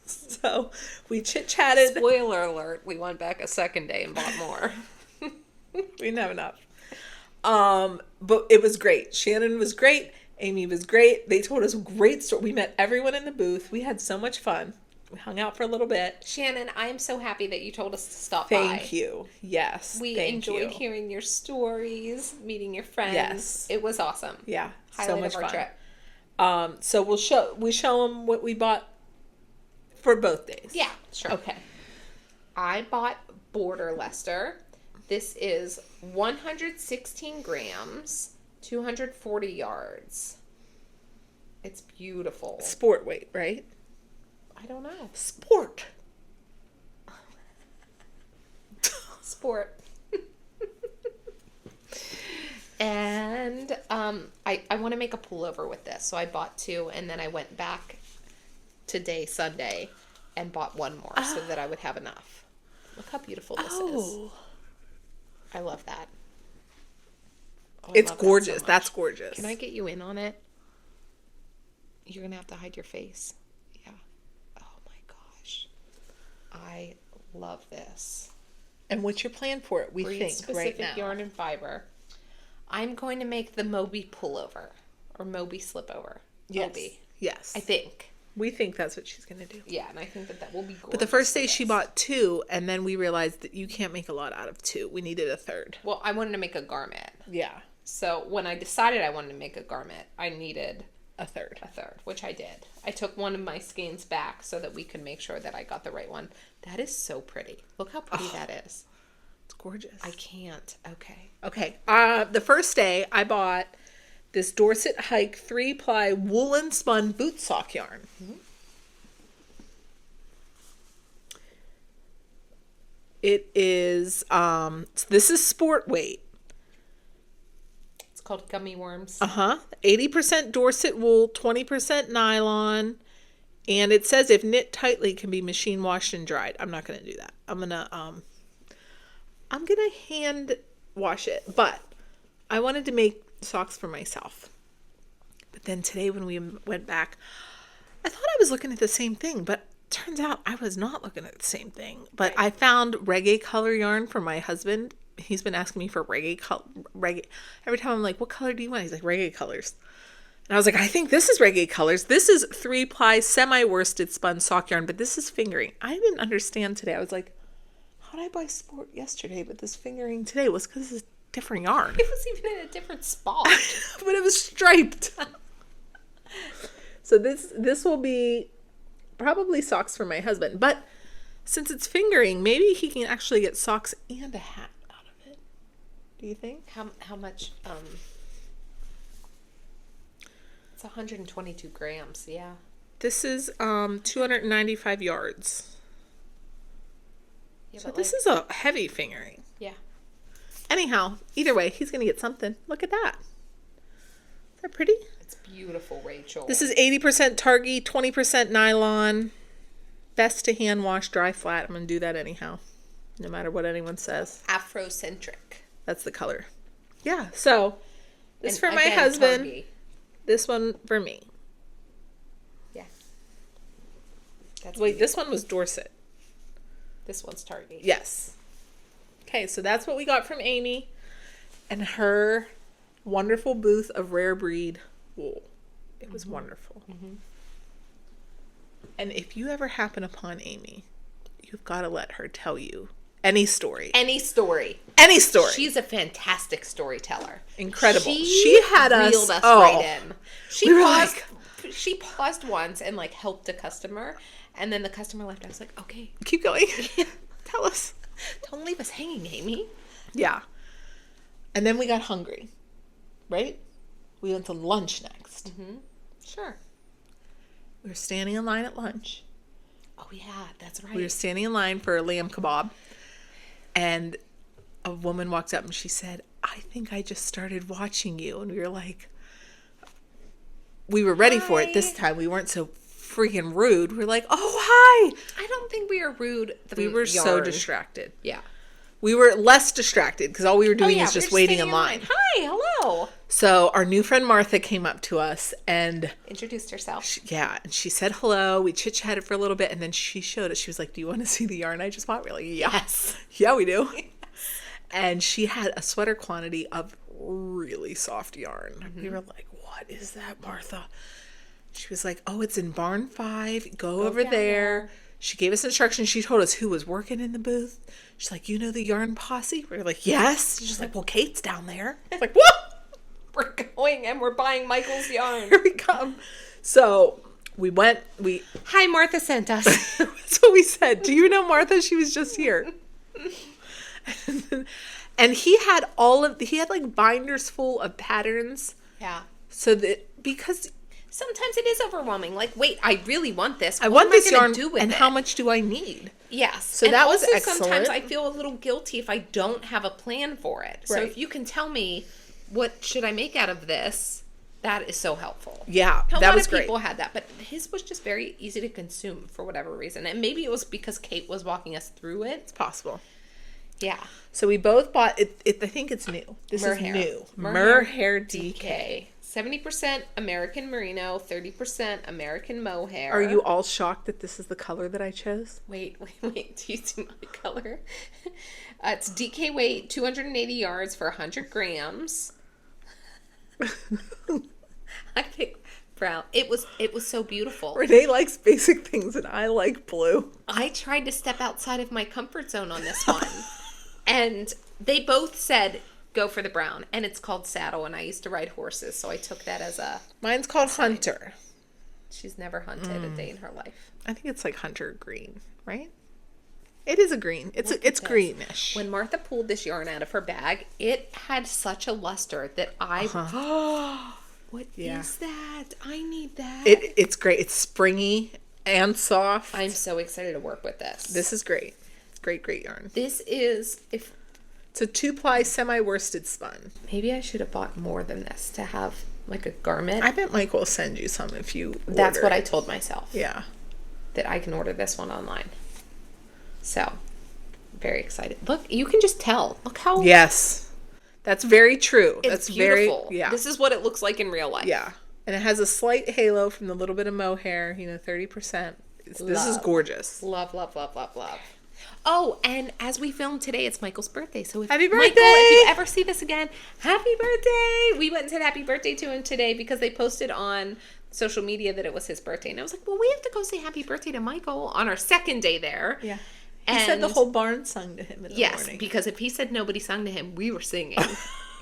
S1: So we chit-chatted.
S2: Spoiler alert, we went back a second day and bought more.
S1: We didn't have enough. But it was great. Shannon was great. Amy was great. They told us a great story. We met everyone in the booth. We had so much fun. We hung out for a little bit.
S2: Shannon, I am so happy that you told us to stop by.
S1: Thank you. Yes.
S2: We
S1: thank
S2: enjoyed
S1: you.
S2: hearing your stories, meeting your friends.
S1: Yes.
S2: It was awesome.
S1: Yeah.
S2: Highlight
S1: so much
S2: of our
S1: fun.
S2: trip.
S1: So we show them what we bought for both days.
S2: Yeah, sure.
S1: Okay.
S2: I bought Border Leicester. This is 116 grams, 240 yards. It's beautiful.
S1: Sport weight, right?
S2: I don't know.
S1: Sport.
S2: Sport. And I want to make a pullover with this, so I bought 2, and then I went back today, Sunday, and bought 1 more so that I would have enough. Look how beautiful this is. I love that. Oh, I
S1: It's
S2: love that so
S1: gorgeous.
S2: much.
S1: That's gorgeous.
S2: Can I get you in on it? You're going to have to hide your face. Yeah. Oh my gosh. I love this.
S1: And what's your plan for it? We
S2: Breed
S1: think
S2: specific
S1: right now.
S2: yarn and fiber. I'm going to make the Moby pullover or Moby slipover.
S1: Yes.
S2: Moby,
S1: Yes.
S2: I think.
S1: We think that's what she's going to do.
S2: Yeah, and I think that will be gorgeous.
S1: But the first day she bought 2, and then we realized that you can't make a lot out of 2. We needed a third.
S2: Well, I wanted to make a garment.
S1: Yeah.
S2: So when I decided I wanted to make a garment, I needed
S1: A third,
S2: which I did. I took one of my skeins back so that we could make sure that I got the right one. That is so pretty. Look how pretty that is.
S1: It's gorgeous.
S2: I can't. Okay.
S1: Okay. The first day I bought this Dorset Hike 3-ply woolen spun boot sock yarn. Mm-hmm. It is, this is sport weight.
S2: It's called Gummy Worms.
S1: 80% Dorset wool, 20% nylon. And it says if knit tightly can be machine washed and dried. I'm not going to do that. I'm going to hand wash it. But I wanted to make socks for myself. But then today when we went back, I thought I was looking at the same thing, but turns out I was not looking at the same thing. But I found reggae color yarn for my husband. He's been asking me for reggae. Every time I'm like, what color do you want? He's like, reggae colors. And I was like, I think this is reggae colors. This is 3-ply semi-worsted spun sock yarn, but this is fingering. I didn't understand today. I was like, how did I buy sport yesterday, but this fingering today was because it's different yarn.
S2: It was even in a different spot.
S1: But it was striped. So this will be probably socks for my husband. But since it's fingering, maybe he can actually get socks and a hat out of it. Do you think?
S2: How much? It's 122 grams. Yeah.
S1: This is 295 yards.
S2: Yeah,
S1: so this is a heavy fingering.
S2: Yeah.
S1: Anyhow, either way, he's going to get something. Look at that. Is that pretty?
S2: It's beautiful, Rachel.
S1: This is 80% Targhee, 20% nylon. Best to hand wash, dry flat. I'm going to do that anyhow, no matter what anyone says.
S2: Afrocentric.
S1: That's the color. Yeah, so this
S2: And
S1: for my
S2: again,
S1: husband.
S2: Targhee.
S1: This one for me.
S2: Yeah.
S1: Wait, this one was Dorset.
S2: This one's Targhee.
S1: Yes. Okay, so that's what we got from Amy and her wonderful booth of rare breed wool. It was wonderful. Mm-hmm. And if you ever happen upon Amy, you've got to let her tell you any story.
S2: Any story.
S1: Any story.
S2: She's a fantastic storyteller.
S1: Incredible. She had
S2: reeled
S1: us
S2: right in. She
S1: were
S2: paused once and like helped a customer, and then the customer left. I was like, okay,
S1: keep going. Tell us.
S2: Don't leave us hanging, Amy.
S1: Yeah. And then we got hungry, right? We went to lunch next.
S2: Mm-hmm. Sure.
S1: We were standing in line at lunch.
S2: Oh yeah, that's right.
S1: We were standing in line for a lamb kebab, and a woman walked up and she said, I think I just started watching you. And we were like, we were ready for it this time. We weren't so freaking rude. We were like, oh, hi.
S2: I don't think we were rude.
S1: We were so distracted.
S2: Yeah.
S1: We were less distracted because all we were doing is just waiting in line.
S2: Hi, hello.
S1: So our new friend Martha came up to us and
S2: introduced herself.
S1: And she said hello. We chit-chatted for a little bit, and then she showed us. She was like, do you want to see the yarn I just bought? We were like, yes. Yeah, we do. Yes. And she had a sweater quantity of really soft yarn. Mm-hmm. We were like, what is that, Martha? She was like, oh, it's in barn 5. Go over there. She gave us instructions. She told us who was working in the booth. She's like, you know the yarn posse? We were like, yes. She's like, well, Kate's down there. I was like, what?
S2: We're going and we're buying Michael's yarn.
S1: Here we come. So we went.
S2: Hi, Martha sent us.
S1: That's what we said. Do you know Martha? She was just here. And he had like binders full of patterns.
S2: Yeah.
S1: So that because
S2: sometimes it is overwhelming. Like, wait, I really want this.
S1: I want this yarn,
S2: and
S1: how much do I need?
S2: Yes.
S1: So that was excellent.
S2: Sometimes I feel a little guilty if I don't have a plan for it. Right. So if you can tell me what should I make out of this, that is so helpful.
S1: Yeah, that was great.
S2: A lot of people had that, but his was just very easy to consume for whatever reason. And maybe it was because Kate was walking us through it.
S1: It's possible.
S2: Yeah.
S1: So we both bought it. I think it's new. This is new. Mohair DK.
S2: 70% American Merino, 30% American Mohair.
S1: Are you all shocked that this is the color that I chose?
S2: Wait. Do you see my color? It's DK weight, 280 yards for 100 grams. I picked brown. It was so beautiful.
S1: Renee likes basic things and I like blue.
S2: I tried to step outside of my comfort zone on this one. And they both said, go for the brown. And it's called Saddle, and I used to ride horses, so I took that as a...
S1: Mine's called Hunter.
S2: She's never hunted a day in her life.
S1: I think it's like Hunter green, right? It is a green. It's greenish.
S2: When Martha pulled this yarn out of her bag, it had such a luster that I... What is that? I need that.
S1: It's great. It's springy and soft.
S2: I'm so excited to work with this.
S1: This is great. It's great yarn.
S2: This is...
S1: It's a 2-ply semi-worsted spun.
S2: Maybe I should have bought more than this to have like a garment.
S1: I bet Mike will send you some if you order.
S2: That's what I told myself.
S1: Yeah.
S2: That I can order this one online. So, very excited. Look, you can just tell. Look how...
S1: Yes. That's very true.
S2: It's
S1: That's
S2: beautiful.
S1: Very, yeah.
S2: This is what it looks like in real life.
S1: Yeah. And it has a slight halo from the little bit of mohair, 30%. This is gorgeous.
S2: Love. Oh, and as we filmed today, it's Michael's birthday. So
S1: Happy birthday!
S2: Michael, if you ever see this again, happy birthday! We went and said happy birthday to him today because they posted on social media that it was his birthday. And I was like, well, we have to go say happy birthday to Michael on our second day there.
S1: Yeah. He said the whole barn sung to him in the morning.
S2: Yes, because if he said nobody sung to him, we were singing.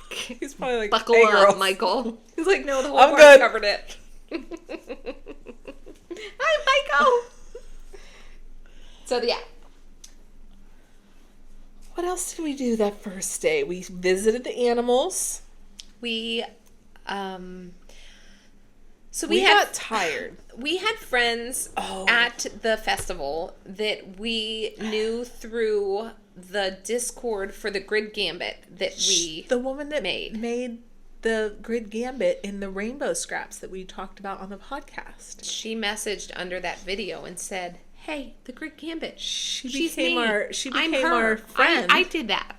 S1: He's probably like,
S2: buckle
S1: hey,
S2: up,
S1: girls.
S2: Michael. He's like, no, the whole
S1: I'm
S2: barn
S1: good.
S2: covered it. Hi, Michael. So, yeah.
S1: What else did we do that first day? We visited the animals.
S2: We
S1: got tired.
S2: We had friends at the festival that we knew through the Discord for the Grid Gambit that we
S1: the woman that
S2: made
S1: the Grid Gambit in the rainbow scraps that we talked about on the podcast.
S2: She messaged under that video and said, "Hey, the Grid Gambit.
S1: She
S2: She's
S1: became
S2: me.
S1: our friend.
S2: I did that."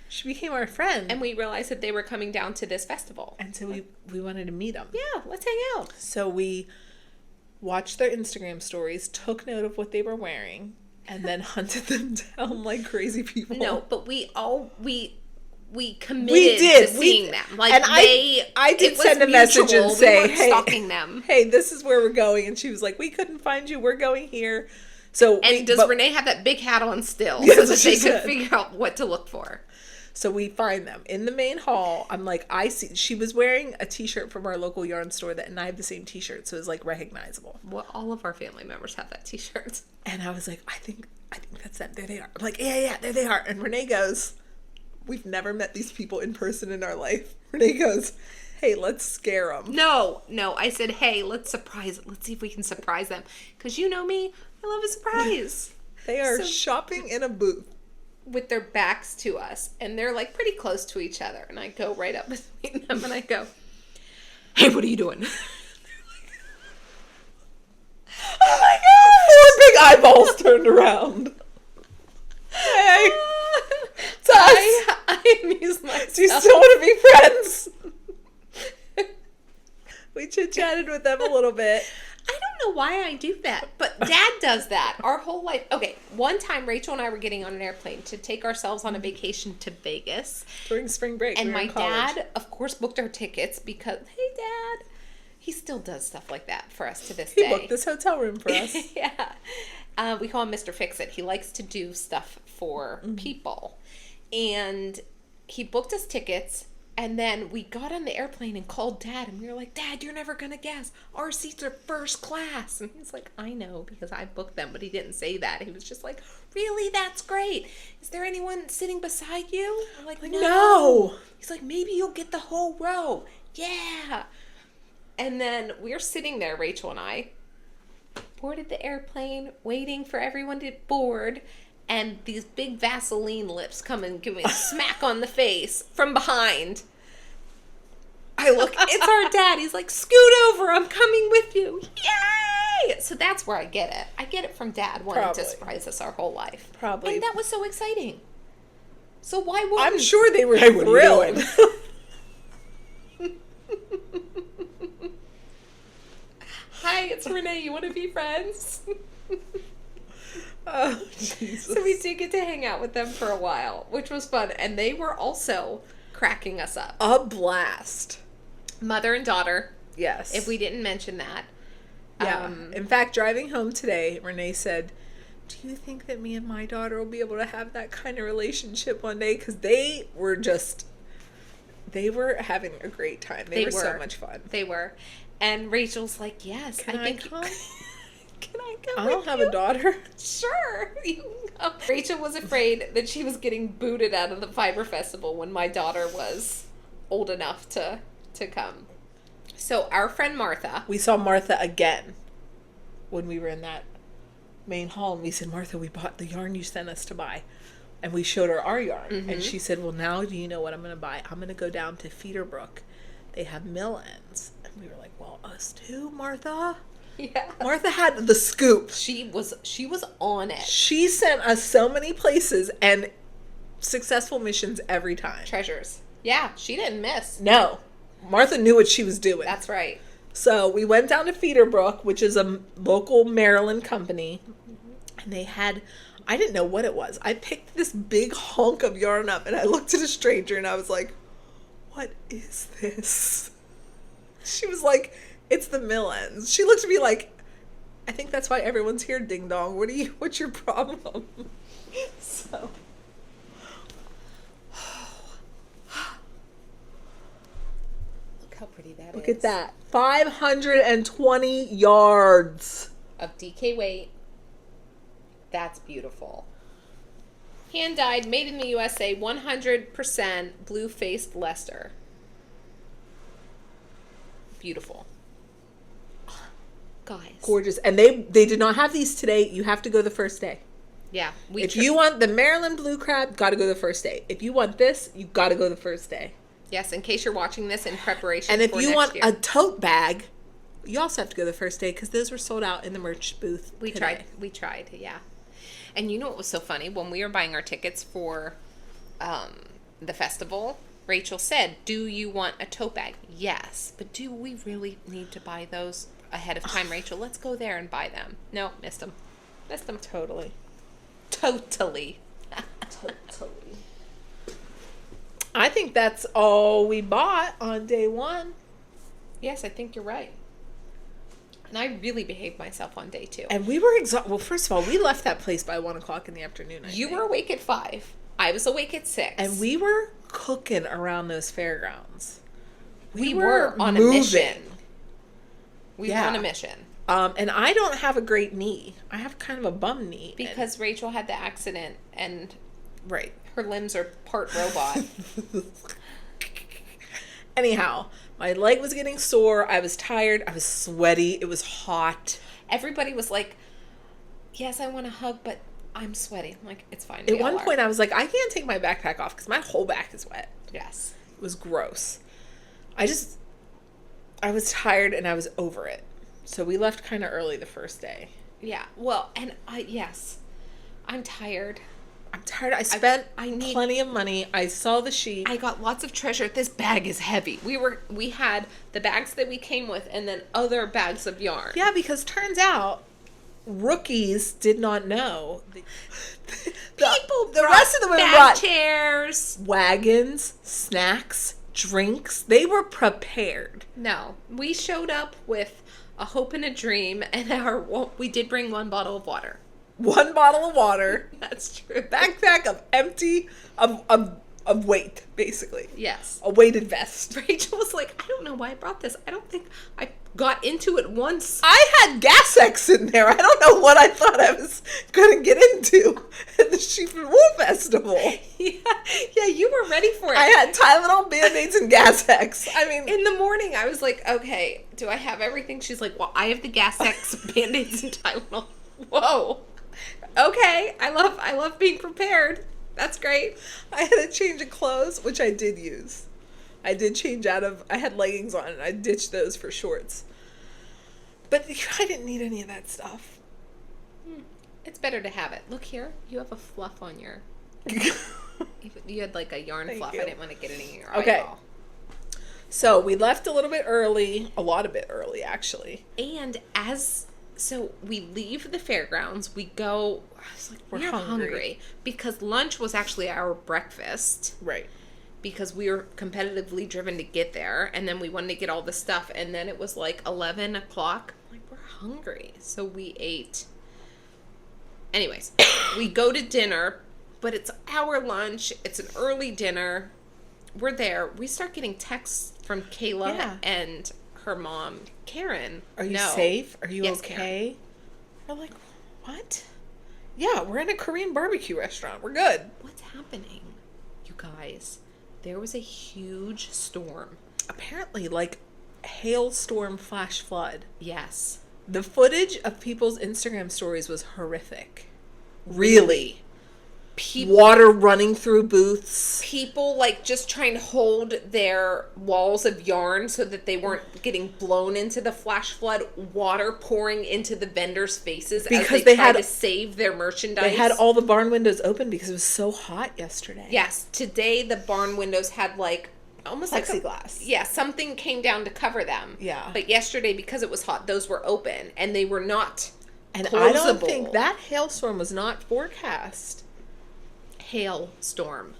S1: She became our friend.
S2: And we realized that they were coming down to this festival.
S1: And so we wanted to meet them.
S2: Yeah, let's hang out.
S1: So we watched their Instagram stories, took note of what they were wearing, and then hunted them down like crazy people.
S2: No, but we committed to seeing them. Like,
S1: and I did send a message and say,
S2: we weren't stalking them.
S1: Hey, this is where we're going. And she was like, we couldn't find you. We're going here. So
S2: does Renee have that big hat on still
S1: Yes,
S2: so that they
S1: she
S2: could
S1: said.
S2: figure out what to look for?
S1: So we find them in the main hall. I'm like, I see. She was wearing a T-shirt from our local yarn store and I have the same T-shirt, so it's like recognizable.
S2: Well, all of our family members have that T-shirt.
S1: And I was like, I think that's them. There they are. I'm like, yeah, there they are. And Renee goes, we've never met these people in person in our life. Renee goes, hey, let's scare them.
S2: No. I said, hey, let's surprise. Let's see if we can surprise them. Because you know me, I love a surprise.
S1: They are shopping in a booth.
S2: With their backs to us, and they're like pretty close to each other, and I go right up between them and I go, hey, what are you doing?
S1: Oh my god! 4 big eyeballs turned around. Hey, it's us.
S2: I amuse myself.
S1: Do you still want to be friends? We chit-chatted with them a little bit.
S2: I don't know why I do that, but Dad does that our whole life. Okay, one time Rachel and I were getting on an airplane to take ourselves on a vacation to Vegas.
S1: During spring break.
S2: And my dad, of course, booked our tickets because, hey, Dad, he still does stuff like that for us to this day.
S1: He booked this hotel room for us.
S2: Yeah. We call him Mr. Fix-It. He likes to do stuff for people. And he booked us tickets. And then we got on the airplane and called Dad, and we were like, Dad, you're never going to guess. Our seats are first class. And he's like, I know, because I booked them, but he didn't say that. He was just like, really? That's great. Is there anyone sitting beside you? I'm like, no. He's like, maybe you'll get the whole row. Yeah. And then we're sitting there, Rachel and I, boarded the airplane, waiting for everyone to board. And these big Vaseline lips come and give me a smack on the face from behind. I look, it's our dad. He's like, scoot over. I'm coming with you. Yay! So that's where I get it. I get it from Dad wanting to surprise us our whole life.
S1: Probably.
S2: And that was so exciting. So why wouldn't...
S1: I'm sure they were thrilled.
S2: Hi, it's Renee. You want to be friends?
S1: Oh, Jesus.
S2: So we did get to hang out with them for a while, which was fun. And they were also cracking us up.
S1: A blast.
S2: Mother and daughter
S1: Yes.
S2: if we didn't mention that.
S1: Yeah. In fact, driving home today, Renee said, do you think that me and my daughter will be able to have that kind of relationship one day? Because they were having a great time. They were so much fun.
S2: They were. And Rachel's like, yes,
S1: Can I come?
S2: Can I come?
S1: I don't have a daughter.
S2: Sure. You can come. Rachel was afraid that she was getting booted out of the Fiber Festival when my daughter was old enough to come. So our friend Martha.
S1: We saw Martha again when we were in that main hall. And we said, Martha, we bought the yarn you sent us to buy. And we showed her our yarn. Mm-hmm. And she said, well, now do you know what I'm going to buy? I'm going to go down to Feederbrook. They have mill ends. And we were like, well, us too, Martha?
S2: Yeah.
S1: Martha had the scoop.
S2: She was on it.
S1: She sent us so many places and successful missions every time.
S2: Treasures. Yeah, she didn't miss.
S1: No. Martha knew what she was doing.
S2: That's right.
S1: So we went down to Feederbrook, which is a local Maryland company. And they had, I didn't know what it was. I picked this big hunk of yarn up and I looked at a stranger and I was like, what is this? She was like, it's the mill ends. She looked at me like, I think that's why everyone's here, ding dong. What's your problem? So.
S2: Look how pretty that is.
S1: Look at that. 520 yards.
S2: Of DK weight. That's beautiful. Hand dyed, made in the USA, 100% blue-faced Leicester. Beautiful. Guys.
S1: Gorgeous. And they did not have these today. You have to go the first day.
S2: Yeah.
S1: If you want the Maryland blue crab, got to go the first day. If you want this, you got to go the first day.
S2: Yes, in case you're watching this in preparation
S1: and if
S2: for
S1: you
S2: next
S1: want
S2: year.
S1: a tote bag, you also have to go the first day because those were sold out in the merch booth.
S2: We tried, yeah. And you know what was so funny? When we were buying our tickets for the festival, Rachel said, do you want a tote bag? Yes. But do we really need to buy those ahead of time, Rachel? Let's go there and buy them. No, missed them.
S1: Totally.
S2: Totally.
S1: I think that's all we bought on day one.
S2: Yes, I think you're right. And I really behaved myself on day 2.
S1: And we were exhausted. Well, first of all, we left that place by 1 o'clock in the afternoon.
S2: You were awake at 5. I was awake at 6.
S1: And we were cooking around those fairgrounds.
S2: We were on a mission. We were on a mission.
S1: And I don't have a great knee. I have kind of a bum knee.
S2: Because Rachel had the accident and
S1: right,
S2: her limbs are part robot.
S1: Anyhow, my leg was getting sore. I was tired. I was sweaty. It was hot.
S2: Everybody was like, yes, I want a hug, but I'm sweaty. I'm like, it's fine.
S1: At one point, I was like, I can't take my backpack off because my whole back is wet.
S2: Yes.
S1: It was gross. I was tired and I was over it. So we left kind of early the first day.
S2: Yeah. Well, and yes, I'm tired.
S1: I spent plenty of money. I saw the sheet.
S2: I got lots of treasure. This bag is heavy. We had the bags that we came with and then other bags of yarn.
S1: Yeah, because turns out rookies did not know. The rest of the women brought
S2: chairs,
S1: wagons, snacks, drinks. They were prepared.
S2: No, we showed up with a hope and a dream, and we did bring 1 bottle of water.
S1: 1 bottle of water.
S2: That's true.
S1: Backpack of weight, basically.
S2: Yes.
S1: A weighted vest.
S2: Rachel was like, I don't know why I brought this. I don't think I got into it once.
S1: I had Gas-X in there. I don't know what I thought I was going to get into at the Sheep and Wool Festival.
S2: Yeah, you were ready for it.
S1: I had Tylenol, Band-Aids, and Gas-X. I mean,
S2: in the morning, I was like, okay, do I have everything? She's like, well, I have the Gas-X, Band-Aids, and Tylenol. Whoa. Okay, I love being prepared. That's great.
S1: I had a change of clothes, which I did use. I did change I had leggings on and I ditched those for shorts. But I didn't need any of that stuff.
S2: It's better to have it. Look here, you have a fluff on your... you had like a yarn fluff. I didn't want to get it in your eyeball.
S1: So we left a little bit early, a lot of bit early actually.
S2: And so we leave the fairgrounds, we go, I was like, we're hungry. Because lunch was actually our breakfast.
S1: Right.
S2: because we were competitively driven to get there, and then we wanted to get all the stuff, and then it was like 11 o'clock. Like, we're hungry, so we ate. Anyways, we go to dinner, but it's our lunch. It's an early dinner. We're there. We start getting texts from Kayla and her mom, Karen.
S1: Are you safe? Are you
S2: Yes,
S1: okay? We're like, what? Yeah, we're in a Korean barbecue restaurant. We're good.
S2: What's happening? You guys, there was a huge storm.
S1: Apparently, like, hailstorm flash flood.
S2: Yes.
S1: The footage of people's Instagram stories was horrific. Really. Water running through booths.
S2: People, like, just trying to hold their walls of yarn so that they weren't getting blown into the flash flood. Water pouring into the vendors' faces
S1: Because
S2: as they tried
S1: had
S2: to save their merchandise.
S1: They had all the barn windows open because it was so hot yesterday.
S2: Yes. Today, the barn windows had, like, almost
S1: plexiglass.
S2: Yeah, something came down to cover them.
S1: Yeah.
S2: But yesterday, because it was hot, those were open. And they were not
S1: And
S2: closable.
S1: I don't think that hailstorm was not forecast.
S2: Hailstorm.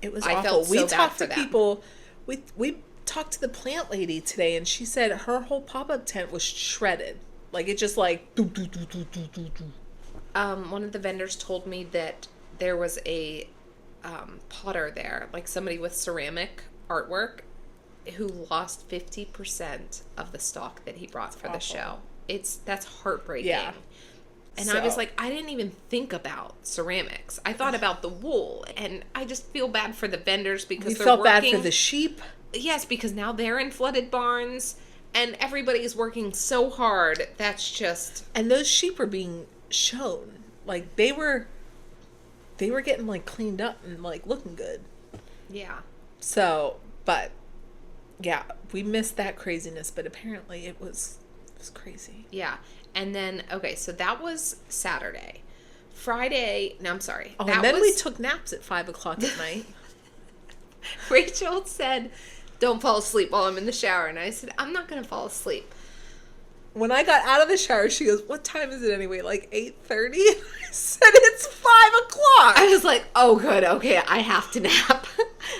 S1: It was
S2: I
S1: awful.
S2: felt so
S1: We
S2: bad
S1: talked
S2: for
S1: to
S2: them.
S1: people. We talked to the plant lady today, and she said her whole pop-up tent was shredded. Like, it just like... doo, doo, doo, doo, doo, doo, doo.
S2: One of the vendors told me that there was a potter there, like somebody with ceramic artwork, who lost 50% of the stock that he brought for the show. That's heartbreaking.
S1: Yeah.
S2: And I was like, I didn't even think about ceramics. I thought about the wool, and I just feel bad for the vendors because
S1: We
S2: they're
S1: felt
S2: working.
S1: bad for the sheep.
S2: Yes, because now they're in flooded barns, and everybody is working so hard. That's just...
S1: And those sheep were being shown. Like, they were getting, like, cleaned up and, like, looking good.
S2: Yeah.
S1: So, but, yeah, we missed that craziness, but apparently it was crazy.
S2: Yeah. And then, okay, so that was Saturday. Friday, no, I'm sorry.
S1: Oh,
S2: that
S1: and then
S2: was,
S1: we took naps at 5 o'clock at night.
S2: Rachel said, don't fall asleep while I'm in the shower. And I said, I'm not going to fall asleep.
S1: When I got out of the shower, she goes, what time is it anyway? Like 8:30? I said, it's 5 o'clock.
S2: I was like, oh, good. Okay, I have to nap.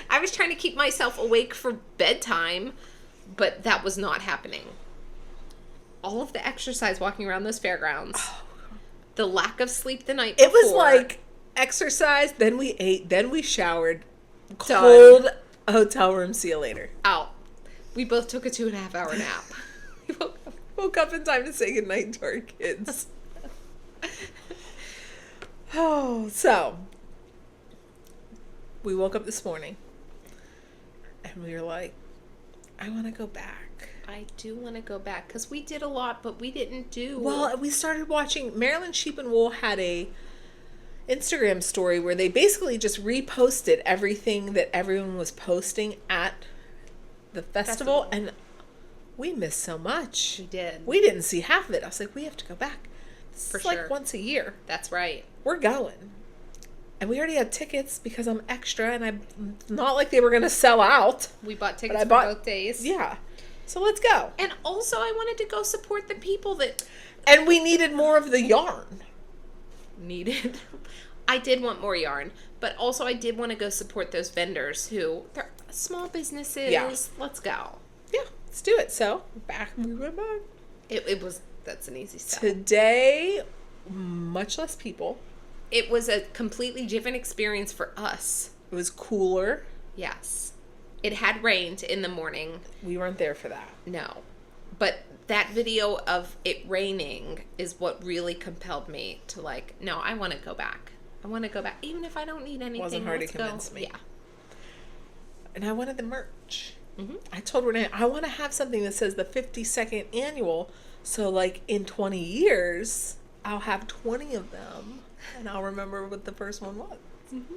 S2: I was trying to keep myself awake for bedtime, but that was not happening. All of the exercise walking around those fairgrounds, the lack of sleep the night before.
S1: It was like exercise, then we ate, then we showered.
S2: Done.
S1: Cold hotel room, see you later.
S2: Out. We both took a 2.5-hour nap. We
S1: Woke up in time to say goodnight to our kids. Oh, so we woke up this morning and we were like, I want to go back.
S2: I do want to go back because we did a lot, but we didn't do.
S1: Well, we started watching. Maryland Sheep and Wool had a Instagram story where they basically just reposted everything that everyone was posting at the festival. And we missed so much.
S2: We did.
S1: We didn't see half of it. I was like, we have to go back. This
S2: For
S1: is
S2: sure.
S1: like once a year.
S2: That's right.
S1: We're going. And we already had tickets because I'm extra, and I'm not like they were going to sell out.
S2: We bought tickets
S1: I
S2: for
S1: bought-
S2: both days.
S1: Yeah. So let's go.
S2: And also, I wanted to go support the people that
S1: And we needed more of the yarn.
S2: needed. I did want more yarn, but also I did want to go support those vendors who, they're small businesses.
S1: Yeah.
S2: Let's go.
S1: Yeah, let's do it. So we went back.
S2: That's an easy step.
S1: Today, much less people.
S2: It was a completely different experience for us.
S1: It was cooler.
S2: Yes. It had rained in the morning.
S1: We weren't there for that.
S2: No. But that video of it raining is what really compelled me to like, no, I want to go back. I want to go back. Even if I don't need anything.
S1: Wasn't hard to
S2: let's
S1: convince
S2: go.
S1: me.
S2: Yeah.
S1: And I wanted the merch.
S2: Mm-hmm.
S1: I told Renee, I want to have something that says the 52nd annual. So, like, in 20 years, I'll have 20 of them. And I'll remember what the first one was.
S2: Mm-hmm.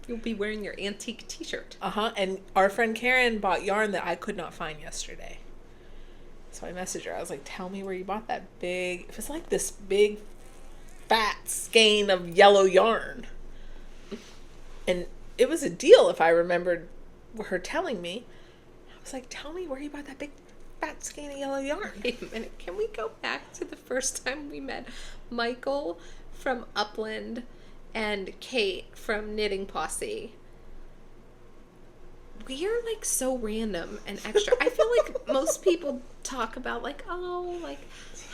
S2: You'll be wearing your antique t-shirt.
S1: Uh-huh. And our friend Karen bought yarn that I could not find yesterday. So I messaged her. I was like, tell me where you bought that big... It was like this big, fat skein of yellow yarn. And it was a deal if I remembered her telling me. I was like, tell me where you bought that big, fat skein of yellow yarn.
S2: Wait a minute. Can we go back to the first time we met Michael from Upland and Kate from Knitting Posse? we are like so random and extra. I feel like most people talk about like, oh, like,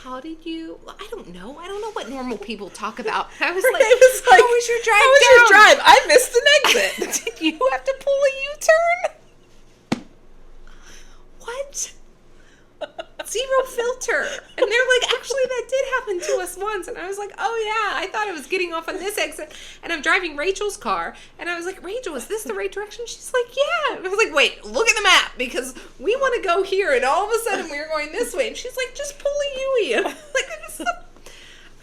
S2: how did you? I don't know what normal people talk about. I was like, how was your drive?
S1: How was your drive? I missed an exit.
S2: Did you have to pull a U-turn? What? Zero filter. And they're like, actually, that did happen to us once. And I was like, oh, yeah, I thought I was getting off on this exit. And I'm driving Rachel's car. And I was like, Rachel, is this the right direction? She's like, yeah. And I was like, wait, look at the map because we want to go here. And all of a sudden, we were going this way. And she's like, just pull a Yui. And I'm like,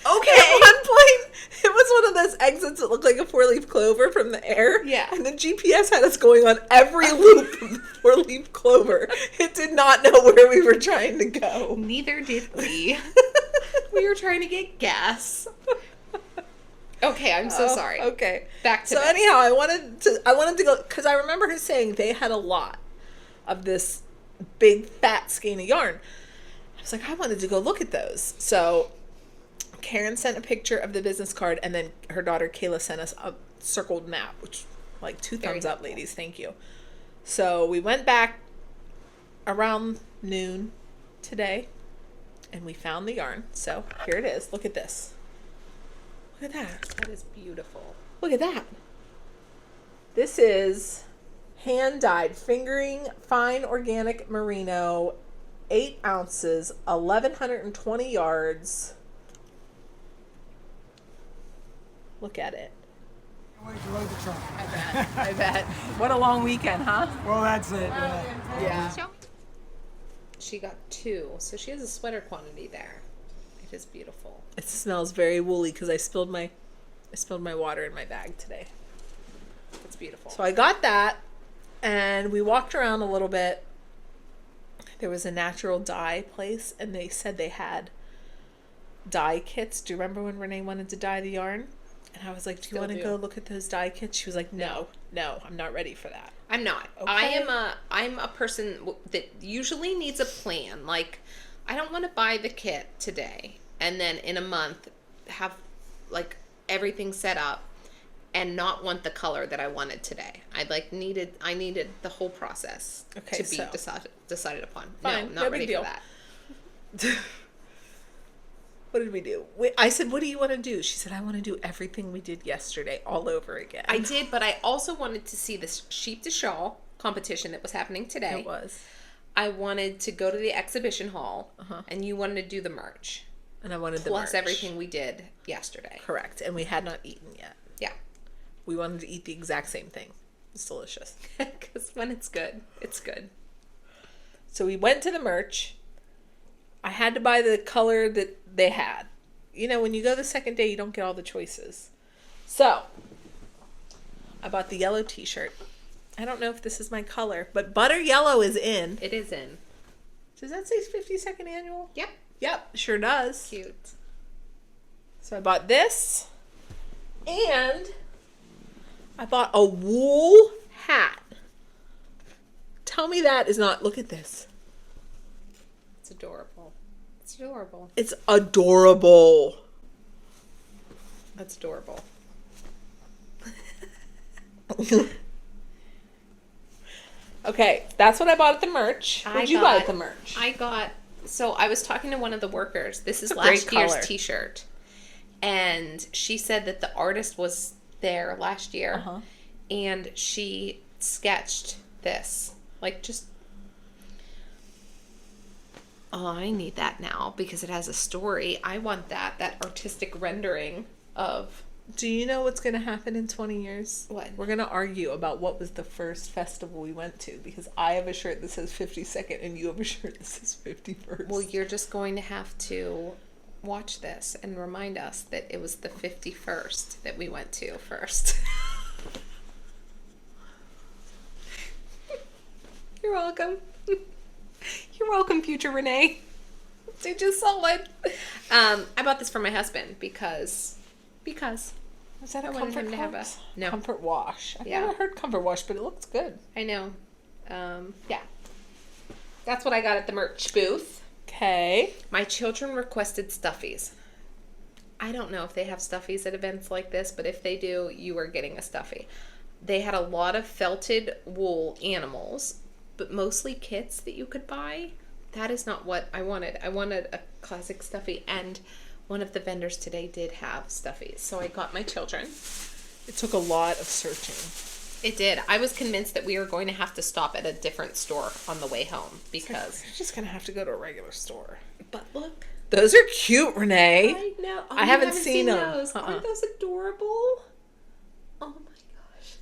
S2: okay.
S1: At one point, it was one of those exits that looked like a four-leaf clover from the air.
S2: Yeah.
S1: And the GPS had us going on every loop of the four-leaf clover. It did not know where we were trying to go.
S2: Neither did we. We were trying to get gas. Okay, I'm so sorry.
S1: Okay.
S2: Back to
S1: So
S2: this.
S1: anyhow, I wanted to go because I remember her saying they had a lot of this big fat skein of yarn. I was like, I wanted to go look at those. So Karen sent a picture of the business card, and then her daughter Kayla sent us a circled map, which, like, two thumbs up, ladies. Thank you. So we went back around noon today, and we found the yarn. So here it is. Look at this. Look at that.
S2: That is beautiful.
S1: Look at that. This is hand-dyed fingering fine organic merino, 8 ounces, 1,120 yards. Look at it.
S5: Wait to load the truck.
S1: I bet. What a long weekend, huh?
S5: Well, that's it. Yeah.
S1: Yeah.
S2: She got 2, so she has a sweater quantity there. It is beautiful.
S1: It smells very woolly because I spilled my water in my bag today.
S2: It's beautiful.
S1: So I got that, and we walked around a little bit. There was a natural dye place, and they said they had dye kits. Do you remember when Renee wanted to dye the yarn? And I was like, do you want to go look at those dye kits? She was like, no, I'm not ready for that.
S2: I'm not.
S1: Okay.
S2: I'm a person that usually needs a plan. Like, I don't want to buy the kit today and then in a month have like everything set up and not want the color that I wanted today. I needed the whole process to be decided upon.
S1: Fine,
S2: no, not ready
S1: deal.
S2: for that.
S1: What did we do? I said, what do you want to do? She said, I want to do everything we did yesterday all over again.
S2: I did, but I also wanted to see this sheep to shawl competition that was happening today.
S1: It was.
S2: I wanted to go to the exhibition hall, and you wanted to do the merch.
S1: And I wanted the
S2: Plus
S1: merch.
S2: everything we did yesterday.
S1: Correct. And we had not eaten yet.
S2: Yeah.
S1: We wanted to eat the exact same thing. It's delicious.
S2: Because when it's good, it's good.
S1: So we went to the merch. I had to buy the color that they had. You know, when you go the second day, you don't get all the choices. So I bought the yellow t-shirt. I don't know if this is my color, but butter yellow is in.
S2: It is in.
S1: Does that say 52nd annual?
S2: Yep.
S1: Yep, sure does.
S2: Cute.
S1: So I bought this, and I bought a wool hat. Tell me that is not, look at this.
S2: It's adorable. It's adorable.
S1: It's adorable.
S2: That's adorable.
S1: Okay, that's what I bought at the merch. What did you buy at the merch?
S2: So I was talking to one of the workers. This is
S1: It's a great
S2: last year's
S1: color.
S2: t-shirt. And she said that the artist was there last year. And she sketched this. Like, just... Oh, I need that now because it has a story. I want that artistic rendering of...
S1: Do you know what's going to happen in 20 years?
S2: What?
S1: We're going to argue about what was the first festival we went to, because I have a shirt that says 52nd and you have a shirt that says 51st.
S2: Well, you're just going to have to watch this and remind us that it was the 51st that we went to first. You're welcome. You're welcome, future Renee. They just saw it. I bought this for my husband because
S1: Is that a
S2: I wanted
S1: comfort
S2: him to have a
S1: Wash?
S2: no.
S1: Comfort wash. I've
S2: Yeah.
S1: never heard comfort wash, but it looks good.
S2: I know. Yeah. That's what I got at the merch booth.
S1: Okay.
S2: My children requested stuffies. I don't know if they have stuffies at events like this, but if they do, you are getting a stuffy. they had a lot of felted wool animals, but mostly kits that you could buy. That is not what I wanted. I wanted a classic stuffy, and one of the vendors today did have stuffies, so I got my children.
S1: It took a lot of searching.
S2: It did. I was convinced that we were going to have to stop at a different store on the way home because...
S1: You're just going to have to go to a regular store.
S2: But look.
S1: Those are cute, Renee.
S2: I know. Oh,
S1: I haven't seen them.
S2: Those. Aren't those adorable? Oh my gosh.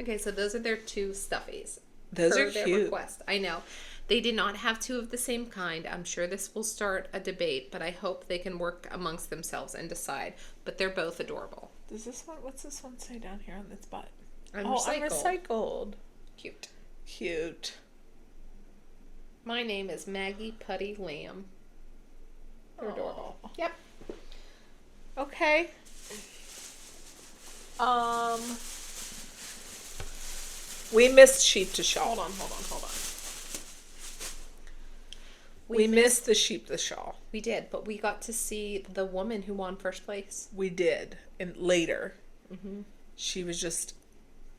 S2: Okay, so those are their 2 stuffies.
S1: Those are
S2: their
S1: cute.
S2: Request. I know. They did not have 2 of the same kind. I'm sure this will start a debate, but I hope they can work amongst themselves and decide. But they're both adorable.
S1: Does this one, what's this one say down here on its butt?
S2: I'm
S1: recycled.
S2: Cute.
S1: Cute.
S2: My name is Maggie Putty Lamb. They're adorable. Yep.
S1: Okay. We missed sheep to shawl.
S2: Hold on.
S1: We missed the sheep to shawl.
S2: We did, but we got to see the woman who won first place.
S1: We did. And later. Mm-hmm. She was just,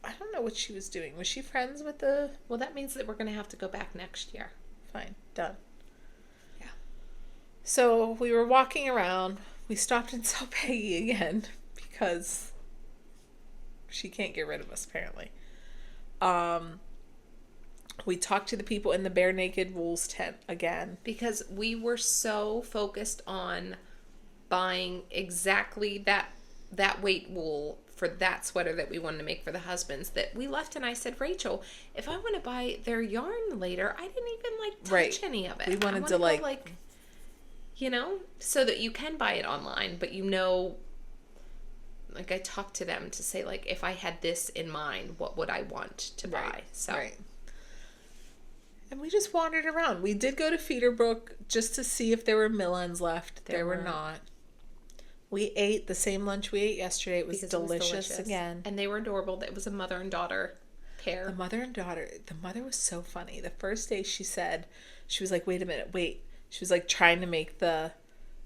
S1: I don't know what she was doing. Was she friends with the...
S2: Well, that means that we're going to have to go back next year.
S1: Fine. Done.
S2: Yeah.
S1: So we were walking around. We stopped and saw Peggy again because she can't get rid of us, apparently. We talked to the people in the Bare Naked Wool's tent again.
S2: Because we were so focused on buying exactly that weight wool for that sweater that we wanted to make for the husbands that we left, and I said, Rachel, if I want to buy their yarn later, I didn't even touch any of it.
S1: We wanted to
S2: go, so that you can buy it online, but I talked to them to say, if I had this in mind, what would I want to buy? So.
S1: Right. And we just wandered around. We did go to Feederbrook just to see if there were Millens left. There were not. We ate the same lunch we ate yesterday. It was delicious again.
S2: And they were adorable. It was a mother and daughter pair.
S1: The mother and daughter. The mother was so funny. The first day she was like, wait a minute, wait. She was trying to make the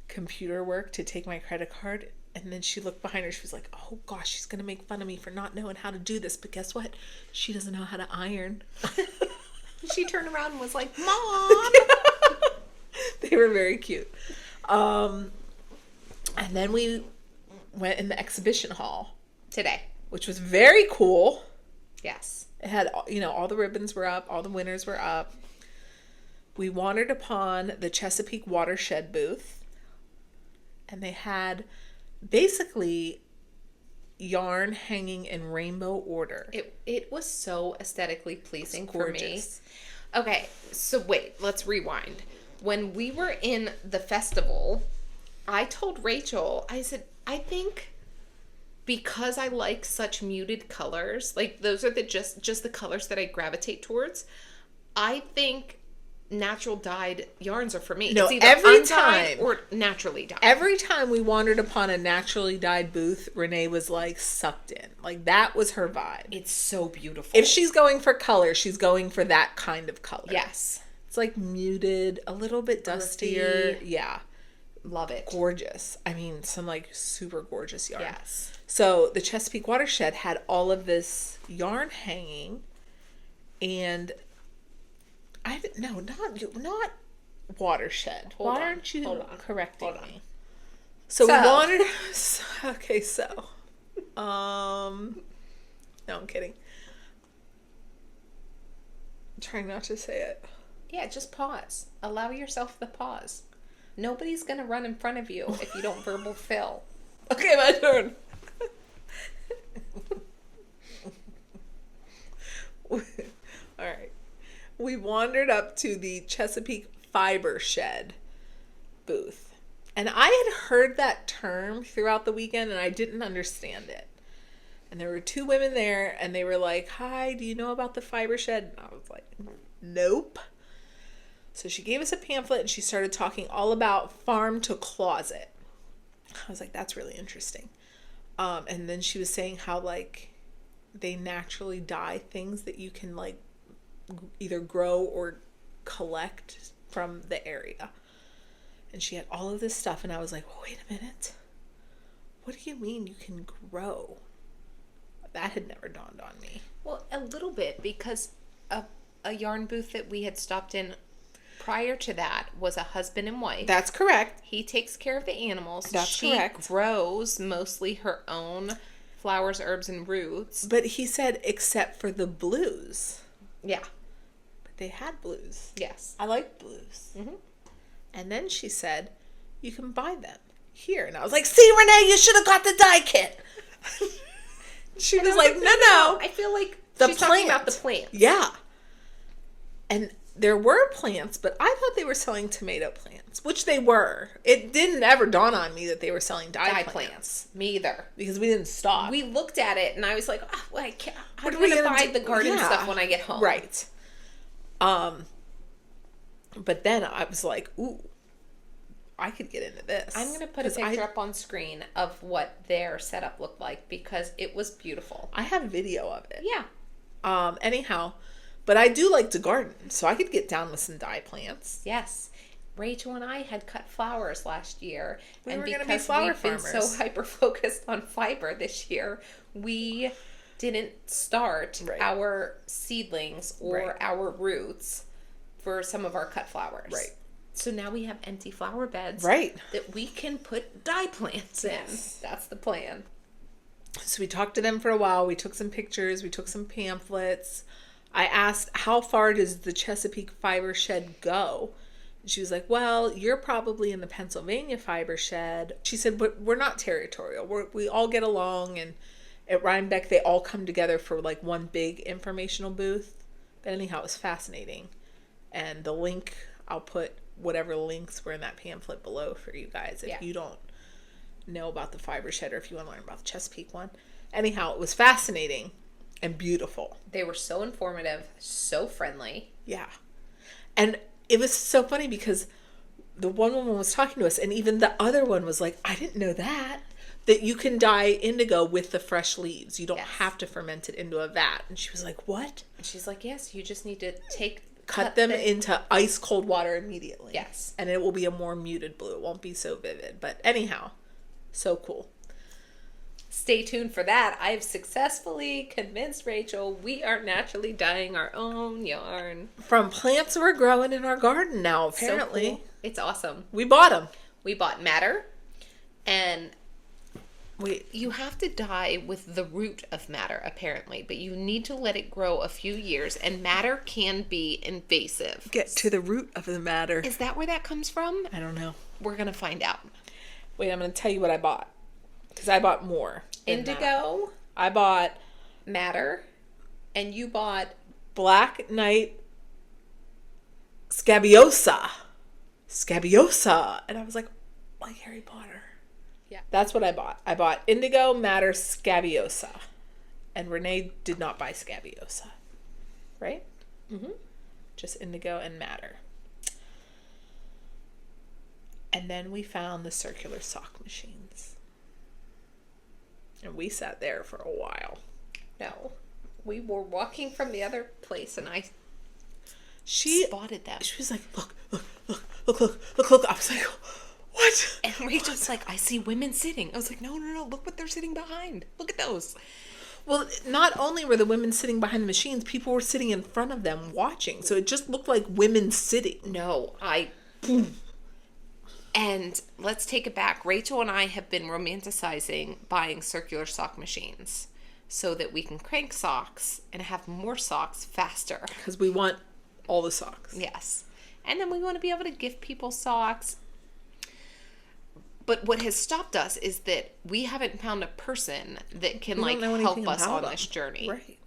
S1: computer work to take my credit card. And then she looked behind her. She was like, oh gosh, she's going to make fun of me for not knowing how to do this. But guess what? She doesn't know how to iron.
S2: She turned around and was like, Mom!
S1: They were very cute. And then we went in the exhibition hall.
S2: Today.
S1: Which was very cool.
S2: Yes.
S1: It had, all the ribbons were up. All the winners were up. We wandered upon the Chesapeake Watershed booth. And they had basically yarn hanging in rainbow order.
S2: It was so aesthetically pleasing for me. Okay, so wait, let's rewind. When we were in the festival, I told Rachel, I said, I think because I like such muted colors, those are just the colors that I gravitate towards, I think natural dyed yarns are for me.
S1: No,
S2: it's either
S1: every time
S2: or naturally dyed.
S1: Every time we wandered upon a naturally dyed booth, Renee was sucked in. That was her vibe.
S2: It's so beautiful.
S1: If she's going for color, she's going for that kind of color.
S2: Yes.
S1: It's muted, a little bit dustier.
S2: Earthy.
S1: Yeah.
S2: Love it.
S1: Gorgeous. I mean, some super gorgeous yarn.
S2: Yes.
S1: So the Chesapeake Watershed had all of this yarn hanging, and not Watershed. Why aren't you correcting me? So we wanted. Okay, so. No, I'm kidding. I'm trying not to say it.
S2: Yeah, just pause. Allow yourself the pause. Nobody's gonna run in front of you if you don't verbal fill.
S1: Okay, my turn. All right. We wandered up to the Chesapeake Fiber Shed booth. And I had heard that term throughout the weekend and I didn't understand it. And there were two women there and they were like, hi, do you know about the Fiber Shed? And I was like, nope. So she gave us a pamphlet and she started talking all about farm to closet. I was like, that's really interesting. And then she was saying how they naturally dye things that you can either grow or collect from the area. And she had all of this stuff and I was like, wait a minute. What do you mean you can grow? That had never dawned on me.
S2: Well, a little bit, because a yarn booth that we had stopped in prior to that was a husband and wife.
S1: That's correct.
S2: He takes care of the animals.
S1: That's correct.
S2: She grows mostly her own flowers, herbs, and roots.
S1: But he said except for the blues.
S2: Yeah.
S1: But they had blues.
S2: Yes.
S1: I like blues.
S2: Mm-hmm.
S1: And then she said, you can buy them here. And I was like, see, Renee, you should have got the dye kit. She was like, no.
S2: I feel like
S1: The
S2: she's talking about the plant.
S1: Yeah. And there were plants, but I thought they were selling tomato plants, which they were. It didn't ever dawn on me that they were selling dye plants.
S2: Me either.
S1: Because we didn't stop.
S2: We looked at it and I was like, oh, well, I can't. I'm
S1: What are
S2: going
S1: we
S2: to
S1: gonna
S2: buy
S1: do?
S2: the garden
S1: Yeah.
S2: stuff when I get home.
S1: Right. But then I was like, ooh, I could get into this.
S2: I'm going to put a picture up on screen of what their setup looked like because it was beautiful.
S1: I have video of it.
S2: Yeah.
S1: Anyhow, but I do like to garden, so I could get down with some dye plants.
S2: Yes. Rachel and I had cut flowers last year.
S1: We
S2: and
S1: were gonna be
S2: because
S1: flower
S2: we've been
S1: farmers.
S2: so hyper-focused on fiber this year, we didn't start
S1: Right.
S2: our seedlings or
S1: Right.
S2: our roots for some of our cut flowers.
S1: Right.
S2: So now we have empty flower beds
S1: Right.
S2: that we can put dye plants in.
S1: Yes.
S2: That's the plan.
S1: So we talked to them for a while. We took some pictures. We took some pamphlets. I asked, how far does the Chesapeake fiber shed go? And she was like, well, you're probably in the Pennsylvania fiber shed. She said, but we're not territorial. We all get along, and at Rhinebeck, they all come together for like one big informational booth. But anyhow, it was fascinating. And the link, I'll put whatever links were in that pamphlet below for you guys if you don't know about the fiber shed or if you want to learn about the Chesapeake one. Anyhow, it was fascinating and beautiful.
S2: They were so informative, so friendly.
S1: Yeah. And it was so funny because the one woman was talking to us, and even the other one was like, I didn't know that you can dye indigo with the fresh leaves. You don't have to ferment it into a vat. And she was like, what?
S2: And she's like, yes, you just need to
S1: Cut them into ice cold water immediately.
S2: Yes.
S1: And it will be a more muted blue. It won't be so vivid. But anyhow, so cool.
S2: Stay tuned for that. I've successfully convinced Rachel we are naturally dyeing our own yarn.
S1: From plants we're growing in our garden now, apparently.
S2: So cool. It's awesome.
S1: We bought them.
S2: We bought madder, and you have to dye with the root of madder, apparently, but you need to let it grow a few years, and madder can be invasive.
S1: Get to the root of the matter.
S2: Is that where that comes from?
S1: I don't know.
S2: We're going to find out.
S1: Wait, I'm going to tell you what I bought. Because I bought more.
S2: Indigo,
S1: I bought
S2: madder, and you bought
S1: Black Knight Scabiosa. Scabiosa. And I was like Harry Potter.
S2: Yeah.
S1: That's what I bought. I bought Indigo, Madder, Scabiosa. And Renee did not buy Scabiosa. Right?
S2: Mm-hmm.
S1: Just Indigo and Madder. And then we found the circular sock machines. And we sat there for a while.
S2: No. We were walking from the other place, and I
S1: She
S2: spotted them.
S1: She was like, look. I was like, what?
S2: And Rachel's like, I see women sitting. I was like, no, look what they're sitting behind. Look at those.
S1: Well, not only were the women sitting behind the machines, people were sitting in front of them watching. So it just looked like women sitting.
S2: No, And let's take it back. Rachel and I have been romanticizing buying circular sock machines so that we can crank socks and have more socks faster.
S1: Because we want all the socks.
S2: Yes. And then we want to be able to give people socks. But what has stopped us is that we haven't found a person that can help us on this journey.
S1: Right.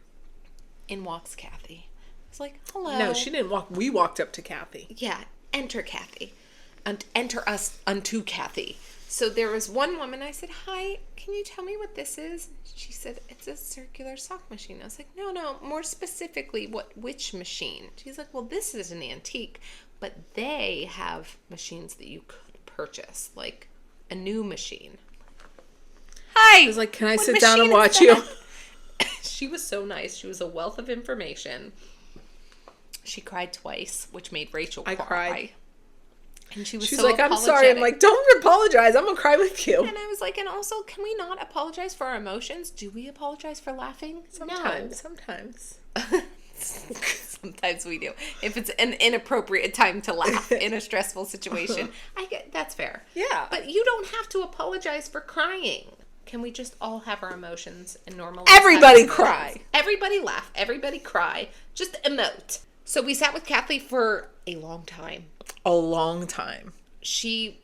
S2: In walks Kathy. It's like, hello.
S1: No, she didn't walk. We walked up to Kathy.
S2: Yeah, enter Kathy. And enter us unto Kathy. So there was one woman, I said, hi, can you tell me what this is? She said, it's a circular sock machine. I was like, no, more specifically, which machine? She's like, well, this is an antique, but they have machines that you could purchase, like a new machine. Hi!
S1: I was like, can I
S2: what
S1: sit down and
S2: machine
S1: watch
S2: is
S1: you?
S2: that? She was so nice. She was a wealth of information. She cried twice, which made Rachel cry.
S1: I cried.
S2: And she was
S1: She's
S2: so
S1: like, I'm sorry. I'm
S2: apologetic.
S1: like, don't apologize. I'm going to cry with you.
S2: And I was like, and also, can we not apologize for our emotions? Do we apologize for laughing?
S1: Sometimes.
S2: Sometimes we do. If it's an inappropriate time to laugh in a stressful situation, that's fair.
S1: Yeah.
S2: But you don't have to apologize for crying. Can we just all have our emotions and normalize?
S1: Everybody cry.
S2: Everybody laugh. Everybody cry. Just emote. So we sat with Kathleen for a long time.
S1: A long time.
S2: She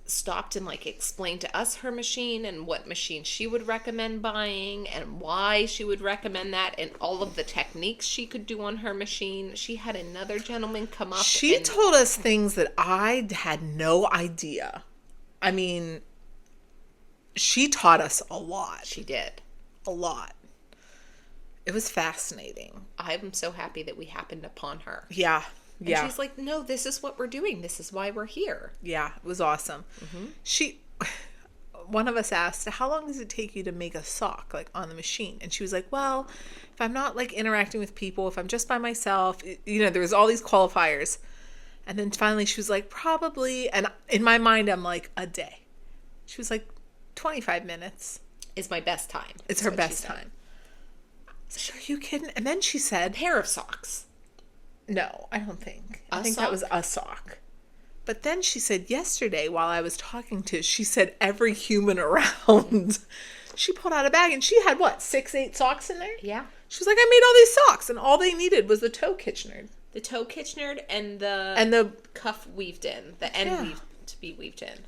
S2: stopped and like explained to us her machine and what machine she would recommend buying and why she would recommend that and all of the techniques she could do on her machine. She had another gentleman come up.
S1: She told us things that I had no idea. I mean, she taught us a lot.
S2: She did.
S1: A lot. It was fascinating.
S2: I'm so happy that we happened upon her.
S1: Yeah.
S2: And
S1: yeah.
S2: she's like, no, this is what we're doing. This is why we're here.
S1: Yeah, it was awesome. One of us asked, how long does it take you to make a sock, like, on the machine? And she was like, well, if I'm not, like, interacting with people, if I'm just by myself, there was all these qualifiers. And then finally she was like, probably, and in my mind, I'm like, a day. She was like, 25 minutes.
S2: Is my best time.
S1: It's her best time. So, are you kidding? And then she said,
S2: Pair of socks.
S1: no, I don't think. I
S2: A
S1: think that was a sock. But then she said yesterday while I was talking to, she said every human around, she pulled out a bag and she had 6-8 socks in there?
S2: Yeah.
S1: She was like, I made all these socks and all they needed was the toe Kitchener.
S2: The toe Kitchener and the cuff weaved in. The end to be weaved in.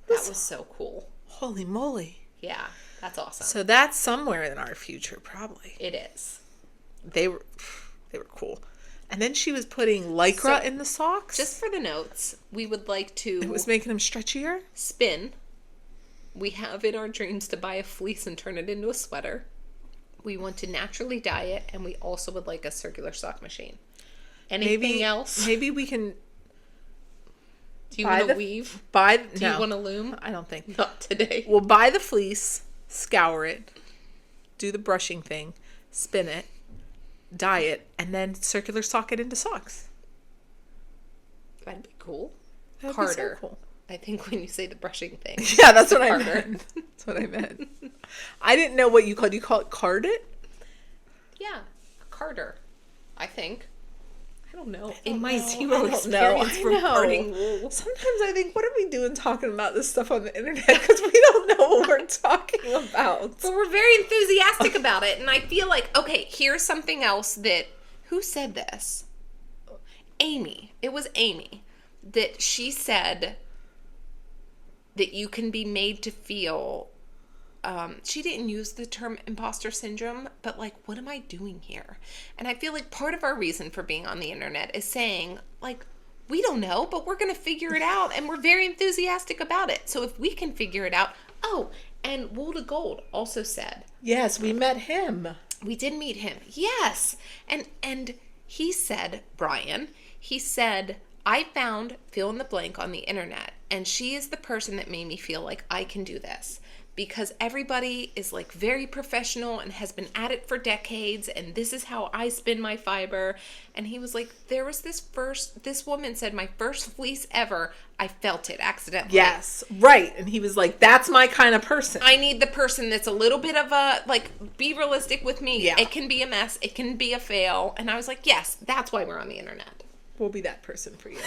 S2: That was so cool.
S1: Holy moly.
S2: Yeah, that's awesome.
S1: So that's somewhere in our future, probably.
S2: It is.
S1: They were cool. And then she was putting Lycra in the socks.
S2: Just for the notes, we would like to...
S1: It was making them stretchier?
S2: Spin. We have in our dreams to buy a fleece and turn it into a sweater. We want to naturally dye it, and we also would like a circular sock machine. Anything else?
S1: Maybe we can...
S2: Do you want to weave? Do you want to loom?
S1: I don't think.
S2: Not today.
S1: We'll buy the fleece, scour it, do the brushing thing, spin it, dye it, and then circular sock it into socks.
S2: That'd be cool.
S1: That'd
S2: Carter.
S1: be so cool.
S2: I think when you say the brushing thing.
S1: Yeah, that's what I meant. That's what I meant. I didn't know what you called. You call it card it?
S2: Yeah, a carder. I think. I don't know.
S1: In
S2: my zero experience from carding wool.
S1: Sometimes I think, what are we doing talking about this stuff on the internet? Because we don't know what we're talking about.
S2: But we're very enthusiastic about it. And I feel like, okay, here's something else that... Who said this? Amy. It was Amy. That she said that you can be made to feel... she didn't use the term imposter syndrome, but like, what am I doing here? And I feel like part of our reason for being on the internet is saying, like, we don't know, but we're going to figure it out, and we're very enthusiastic about it. So if we can figure it out... Oh, and Wool to Gold also said...
S1: Yes, we met him.
S2: We did meet him. Yes. And he said, Brian, he said, I found fill in the blank on the internet, and she is the person that made me feel like I can do this. Because everybody is like very professional and has been at it for decades, and this is how I spin my fiber. And he was like, there was this woman said, my first fleece ever, I felt it accidentally.
S1: Yes, right. And he was like, that's my kind of person.
S2: I need the person that's a little bit of a, like, be realistic with me.
S1: Yeah.
S2: It can be a mess. It can be a fail. And I was like, yes, that's why we're on the internet.
S1: We'll be that person for you.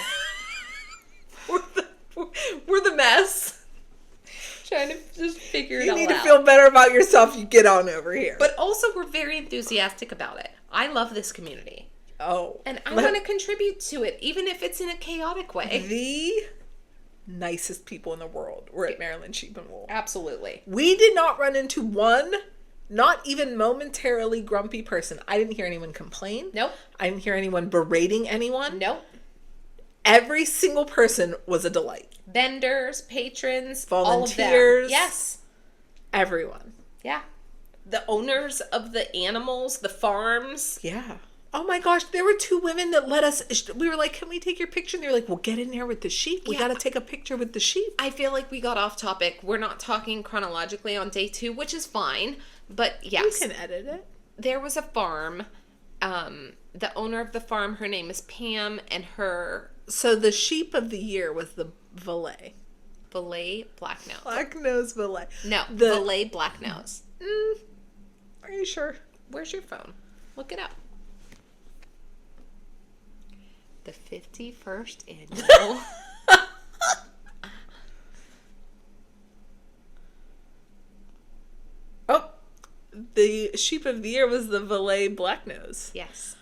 S2: We're the mess. Trying to just figure it all out.
S1: You need to feel better about yourself. You get on over here.
S2: But also, we're very enthusiastic about it. I love this community.
S1: Oh.
S2: And I want to contribute to it, even if it's in a chaotic way.
S1: The nicest people in the world were at Maryland Sheep and Wool.
S2: Absolutely.
S1: We did not run into one, not even momentarily grumpy person. I didn't hear anyone complain.
S2: Nope.
S1: I didn't hear anyone berating anyone.
S2: Nope.
S1: Every single person was a delight.
S2: Vendors, patrons,
S1: volunteers.
S2: all of them. Yes.
S1: Everyone.
S2: Yeah. The owners of the animals, the farms.
S1: Yeah. Oh my gosh, there were two women that let us, we were like, can we take your picture? And they were like, well, get in there with the sheep. We got to take a picture with the sheep.
S2: I feel like we got off topic. We're not talking chronologically on day 2, which is fine. But yes.
S1: You can edit it.
S2: There was a farm. The owner of the farm, her name is Pam, and her
S1: So the sheep of the year was the Valet.
S2: Valet black nose.
S1: Black nose Valet.
S2: No,
S1: The-
S2: Valet black nose.
S1: Are you sure?
S2: Where's your phone? Look it up. The 51st annual.
S1: Oh, the sheep of the year was the Valet black nose.
S2: Yes.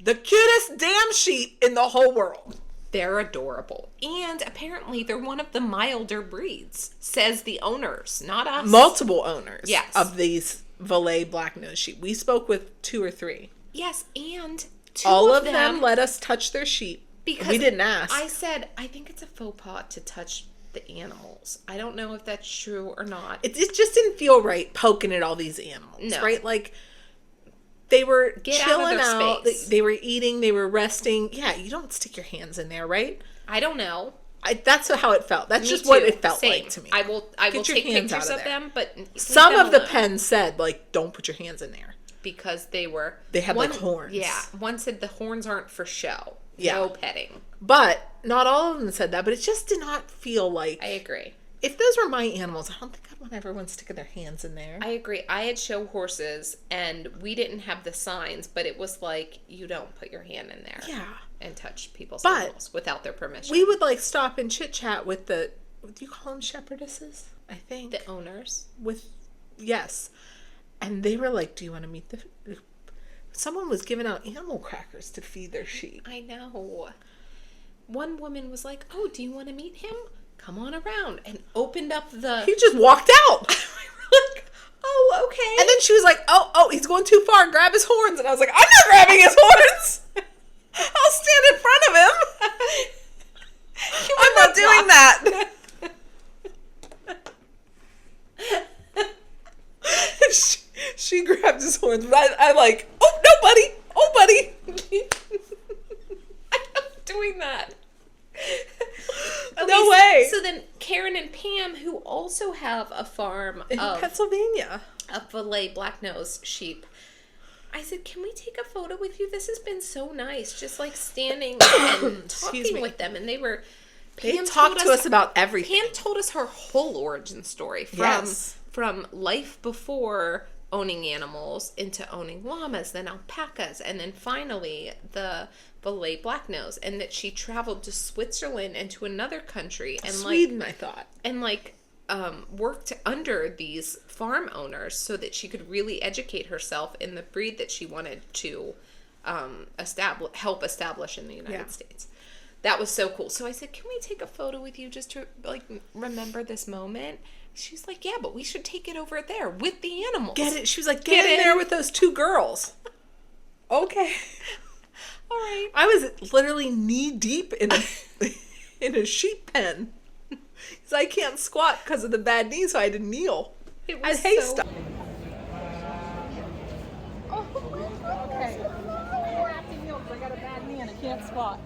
S1: The cutest damn sheep in the whole world.
S2: They're adorable. And apparently they're one of the milder breeds, says the owners, not us.
S1: Multiple owners
S2: Yes.
S1: of these Valet black nose sheep. We spoke with 2 or 3.
S2: Yes, and two
S1: All of them let us touch their sheep.
S2: because
S1: We didn't ask.
S2: I said, I think it's a faux pas to touch the animals. I don't know if that's true or not.
S1: It just didn't feel right poking at all these animals,
S2: No.
S1: right? Like, they were
S2: Get out of
S1: chilling
S2: their
S1: out.
S2: space.
S1: They were eating. They were resting. Yeah, you don't stick your hands in there, right?
S2: I don't know.
S1: That's how it felt. That's
S2: Me
S1: just what
S2: too.
S1: it felt
S2: Same.
S1: like to me.
S2: I will
S1: Get your
S2: take
S1: hands
S2: pictures
S1: out
S2: of
S1: of there.
S2: them, but leave
S1: Some
S2: them
S1: of the
S2: alone.
S1: pens said, like, don't put your hands in there.
S2: Because they
S1: had, like, horns.
S2: Yeah, one said the horns aren't for show.
S1: Yeah.
S2: No petting.
S1: But not all of them said that. But it just did not feel like...
S2: I agree.
S1: If those were my animals, I don't think I'd want everyone sticking their hands in there.
S2: I agree. I had show horses, and we didn't have the signs, but it was like, you don't put your hand in there.
S1: Yeah.
S2: And touch people's
S1: But
S2: animals without their permission.
S1: We would, like, stop and chit-chat with the... Do you call them shepherdesses? I think.
S2: The owners.
S1: Yes. And they were like, do you want to meet the... Someone was giving out animal crackers to feed their sheep.
S2: I know. One woman was like, oh, do you want to meet him? Come on around. And opened up the...
S1: He just walked out.
S2: We were like, oh, okay.
S1: And then she was like, oh, he's going too far. Grab his horns. And I was like, I'm not grabbing his horns. I'll stand in front of him. I'm not doing that. she grabbed his horns, but I like, oh, no, buddy. Oh, buddy.
S2: I'm not doing that.
S1: No way.
S2: So then Karen and Pam, who also have a farm
S1: In
S2: of
S1: Pennsylvania.
S2: Valet black-nosed sheep, I said, can we take a photo with you? This has been so nice, just like standing and
S1: Excuse
S2: talking
S1: me.
S2: with them. And they were...
S1: They
S2: Pam
S1: talked
S2: told
S1: to us about everything.
S2: Pam told us her whole origin story from life before owning animals into owning llamas, then alpacas, and then finally the Valet black nose, and that she traveled to Switzerland and to another country and
S1: Sweden, I thought.
S2: worked under these farm owners so that she could really educate herself in the breed that she wanted to help establish in the United States. That was so cool. So I said, can we take a photo with you just to like remember this moment? She's like, yeah, but we should take it over there with the animals.
S1: Get it? She was like, get in there with those 2 girls. Okay.
S2: All right.
S1: I was literally knee deep in a sheep pen. Because I can't squat because of the bad knee, so I had to kneel.
S2: It
S1: I'd
S2: was
S1: hay
S2: so...
S1: stuff.
S3: Okay. I have to kneel because I got a bad knee and I can't squat.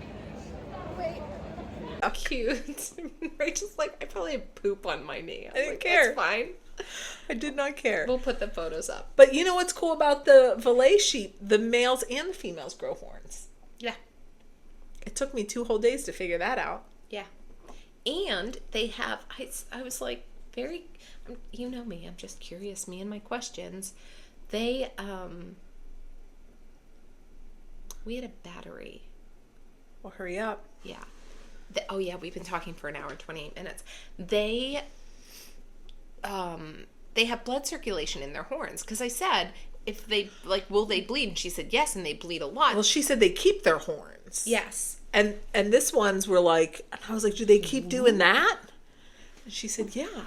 S2: cute. Rachel's like, I probably have poop on my knee. I
S1: didn't care.
S2: It's fine.
S1: I did not care.
S2: We'll put the photos up.
S1: But you know what's cool about the Valet sheep? The males and the females grow horns.
S2: Yeah.
S1: It took me 2 whole days to figure that out.
S2: Yeah. And they have, I was like, very, you know me, I'm just curious, me and my questions. They, we had a battery.
S1: Well, hurry up.
S2: Yeah. Oh yeah, we've been talking for an hour and 28 minutes. They have blood circulation in their horns. Because I said, if they, like, will they bleed? And she said, yes, and they bleed a lot.
S1: Well, she said they keep their horns.
S2: Yes.
S1: And this ones were like, and I was like, do they keep doing that? And she said, yeah.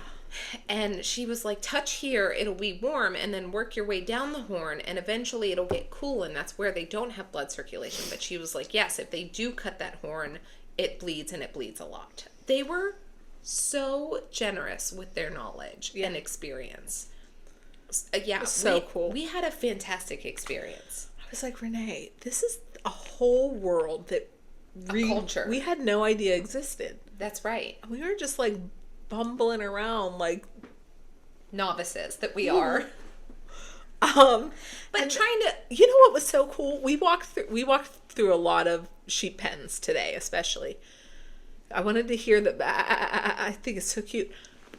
S2: And she was like, touch here, it'll be warm, and then work your way down the horn, and eventually it'll get cool, and that's where they don't have blood circulation. But she was like, yes, if they do cut that horn, it bleeds, and it bleeds a lot. They were so generous with their knowledge and experience. Yeah,
S1: so cool.
S2: We had a fantastic experience.
S1: I was like, Renee, this is a whole world that
S2: culture.
S1: We had no idea existed.
S2: That's right.
S1: We were just like bumbling around like
S2: Novices that we are. But
S1: and
S2: trying to,
S1: you know what was so cool? We walked through a lot of sheep pens today, especially. I wanted to hear the I think it's so cute.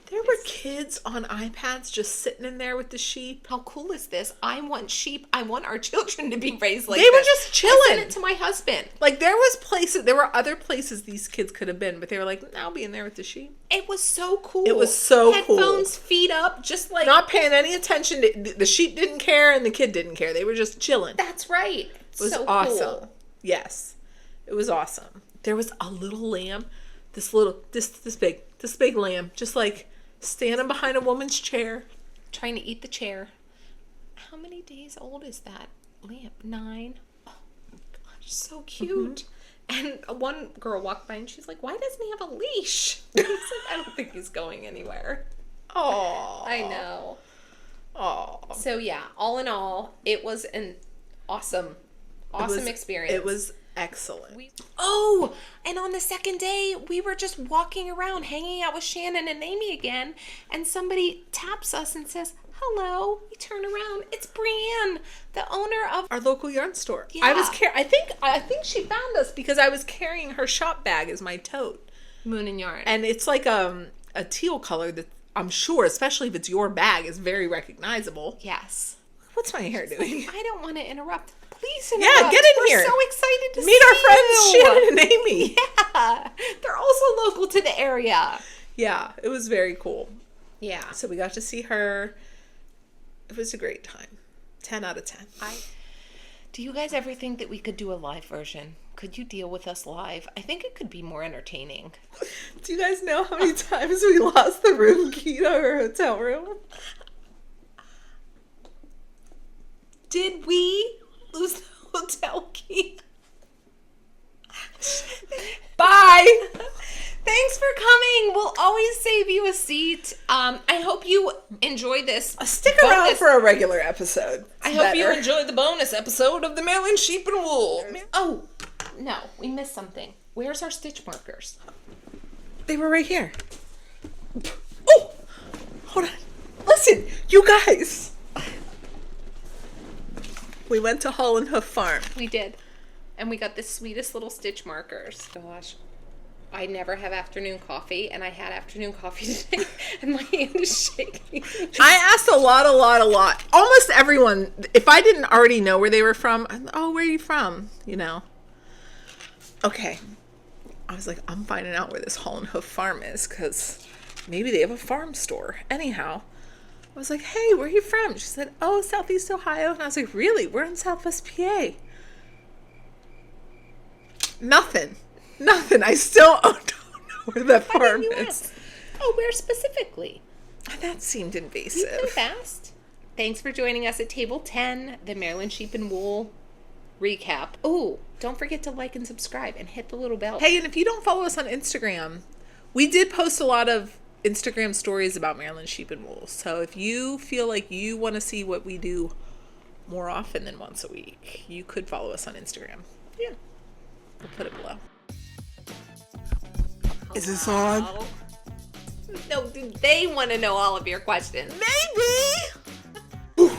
S1: There were kids on iPads just sitting in there with the sheep.
S2: how cool is this? I want sheep. I want our children to be raised like
S1: They were
S2: this.
S1: just
S2: I
S1: chilling.
S2: sent it to my husband.
S1: Like there were other places these kids could have been, but they were like, "I'll be in there with the sheep."
S2: It was so cool.
S1: It was so cool.
S2: Headphones, feet up, just like
S1: Not paying any attention. The sheep didn't care and the kid didn't care. They were just chilling.
S2: that's right.
S1: It was
S2: so
S1: awesome.
S2: Cool.
S1: Yes. It was awesome. There was a little lamb, this big lamb, just like standing behind a woman's chair.
S2: Trying to eat the chair. How many days old is that lamb? 9. Oh my gosh, so cute. And one girl walked by and she's like, "Why doesn't he have a leash?" He's like, "I don't think he's going anywhere."
S1: Oh.
S2: I know.
S1: Oh.
S2: So yeah, all in all, it was an awesome experience.
S1: It was excellent.
S2: And on the second day, we were just walking around, hanging out with Shannon and Amy again, and somebody taps us and says, "Hello." We turn around. It's Brienne, the owner of
S1: Our local yarn store.
S2: Yeah.
S1: I think she found us because I was carrying her shop bag as my tote.
S2: Moon and Yarn.
S1: And it's like a teal color that I'm sure, especially if it's your bag, is very recognizable.
S2: Yes.
S1: What's my hair doing?
S2: I don't want to interrupt. Please interrupt.
S1: Yeah, get in
S2: We're
S1: here.
S2: so excited to
S1: Meet
S2: see
S1: our friends
S2: you.
S1: Shannon and Amy.
S2: Yeah. They're also local to the area.
S1: Yeah, it was very cool.
S2: Yeah.
S1: So we got to see her. It was a great time. 10 out of 10.
S2: Do you guys ever think that we could do a live version? Could you deal with us live? I think it could be more entertaining.
S1: Do you guys know how many times we lost the room key to our hotel room?
S2: Did we lose the hotel key?
S1: Bye!
S2: Thanks for coming. We'll always save you a seat. I hope you enjoy this.
S1: Stick around
S2: bonus-
S1: for a regular episode.
S2: I hope you enjoy the bonus episode of the Maryland Sheep and Wool. Oh, no, we missed something. Where's our stitch markers?
S1: They were right here. Oh! Hold on. Listen, you guys. We went to Hull and Hoof Farm.
S2: We did. And we got the sweetest little stitch markers. Gosh. I never have afternoon coffee, and I had afternoon coffee today, and my hand is shaking.
S1: I asked a lot. Almost everyone, if I didn't already know where they were from, oh, where are you from? You know. Okay. I was like, I'm finding out where this Hull and Hoof Farm is, because maybe they have a farm store. Anyhow, I was like, hey, where are you from? She said, oh, Southeast Ohio. And I was like, really? We're in Southwest PA. Nothing. I still don't know where that farm is.
S2: Oh, where specifically?
S1: That seemed
S2: You
S1: invasive.
S2: can fast. Thanks for joining us at Table 10, the Maryland Sheep and Wool recap. Oh, don't forget to like and subscribe and hit the little bell.
S1: Hey, and if you don't follow us on Instagram, we did post a lot of Instagram stories about Maryland Sheep and Wool. So if you feel like you want to see what we do more often than once a week, you could follow us on Instagram. Yeah. We'll put it below. Is this on?
S2: No, do they want to know all of your questions?
S1: Maybe!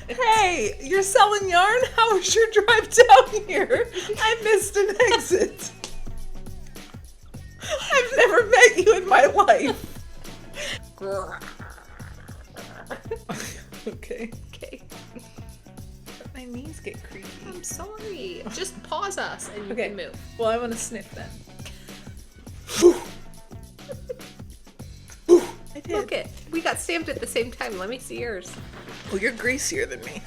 S1: Hey, you're selling yarn? How was your drive down here? I missed an exit. I've never met you in my life. Okay. My knees get creepy.
S2: I'm sorry. Just pause us and you
S1: Okay.
S2: can move.
S1: Well, I want to sniff then. I did.
S2: Look it. We got stamped at the same time. Let me see yours.
S1: Well, you're greasier than me.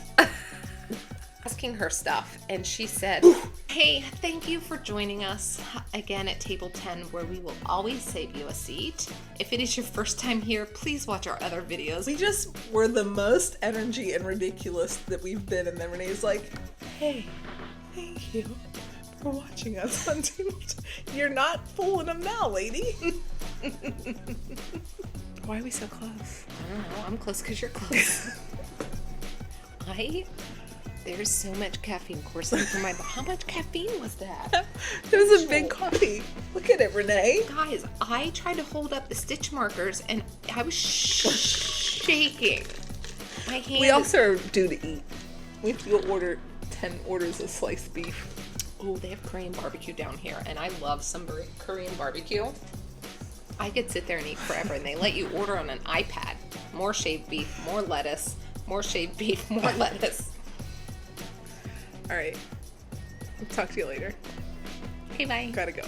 S2: Asking her stuff, and she said, hey, thank you for joining us again at Table 10, where we will always save you a seat. If it is your first time here, please watch our other videos.
S1: We just were the most energy and ridiculous that we've been, and then Renee's like, hey, thank you for watching us on Table 10. You're not fooling them now, lady. Why are we so close?
S2: I don't know. I'm close because you're close. There's so much caffeine coursing through my body. How much caffeine was that?
S1: It was a big coffee. Look at it, Renee.
S2: Guys, I tried to hold up the stitch markers and I was shaking. My hand.
S1: We also are due to eat. We have to go order 10 orders of sliced beef.
S2: Oh, they have Korean barbecue down here, and I love some Korean barbecue. I could sit there and eat forever, and they let you order on an iPad. More shaved beef, more lettuce, more shaved beef, more lettuce.
S1: All right. I'll talk to you later.
S2: Okay, bye.
S1: Gotta go.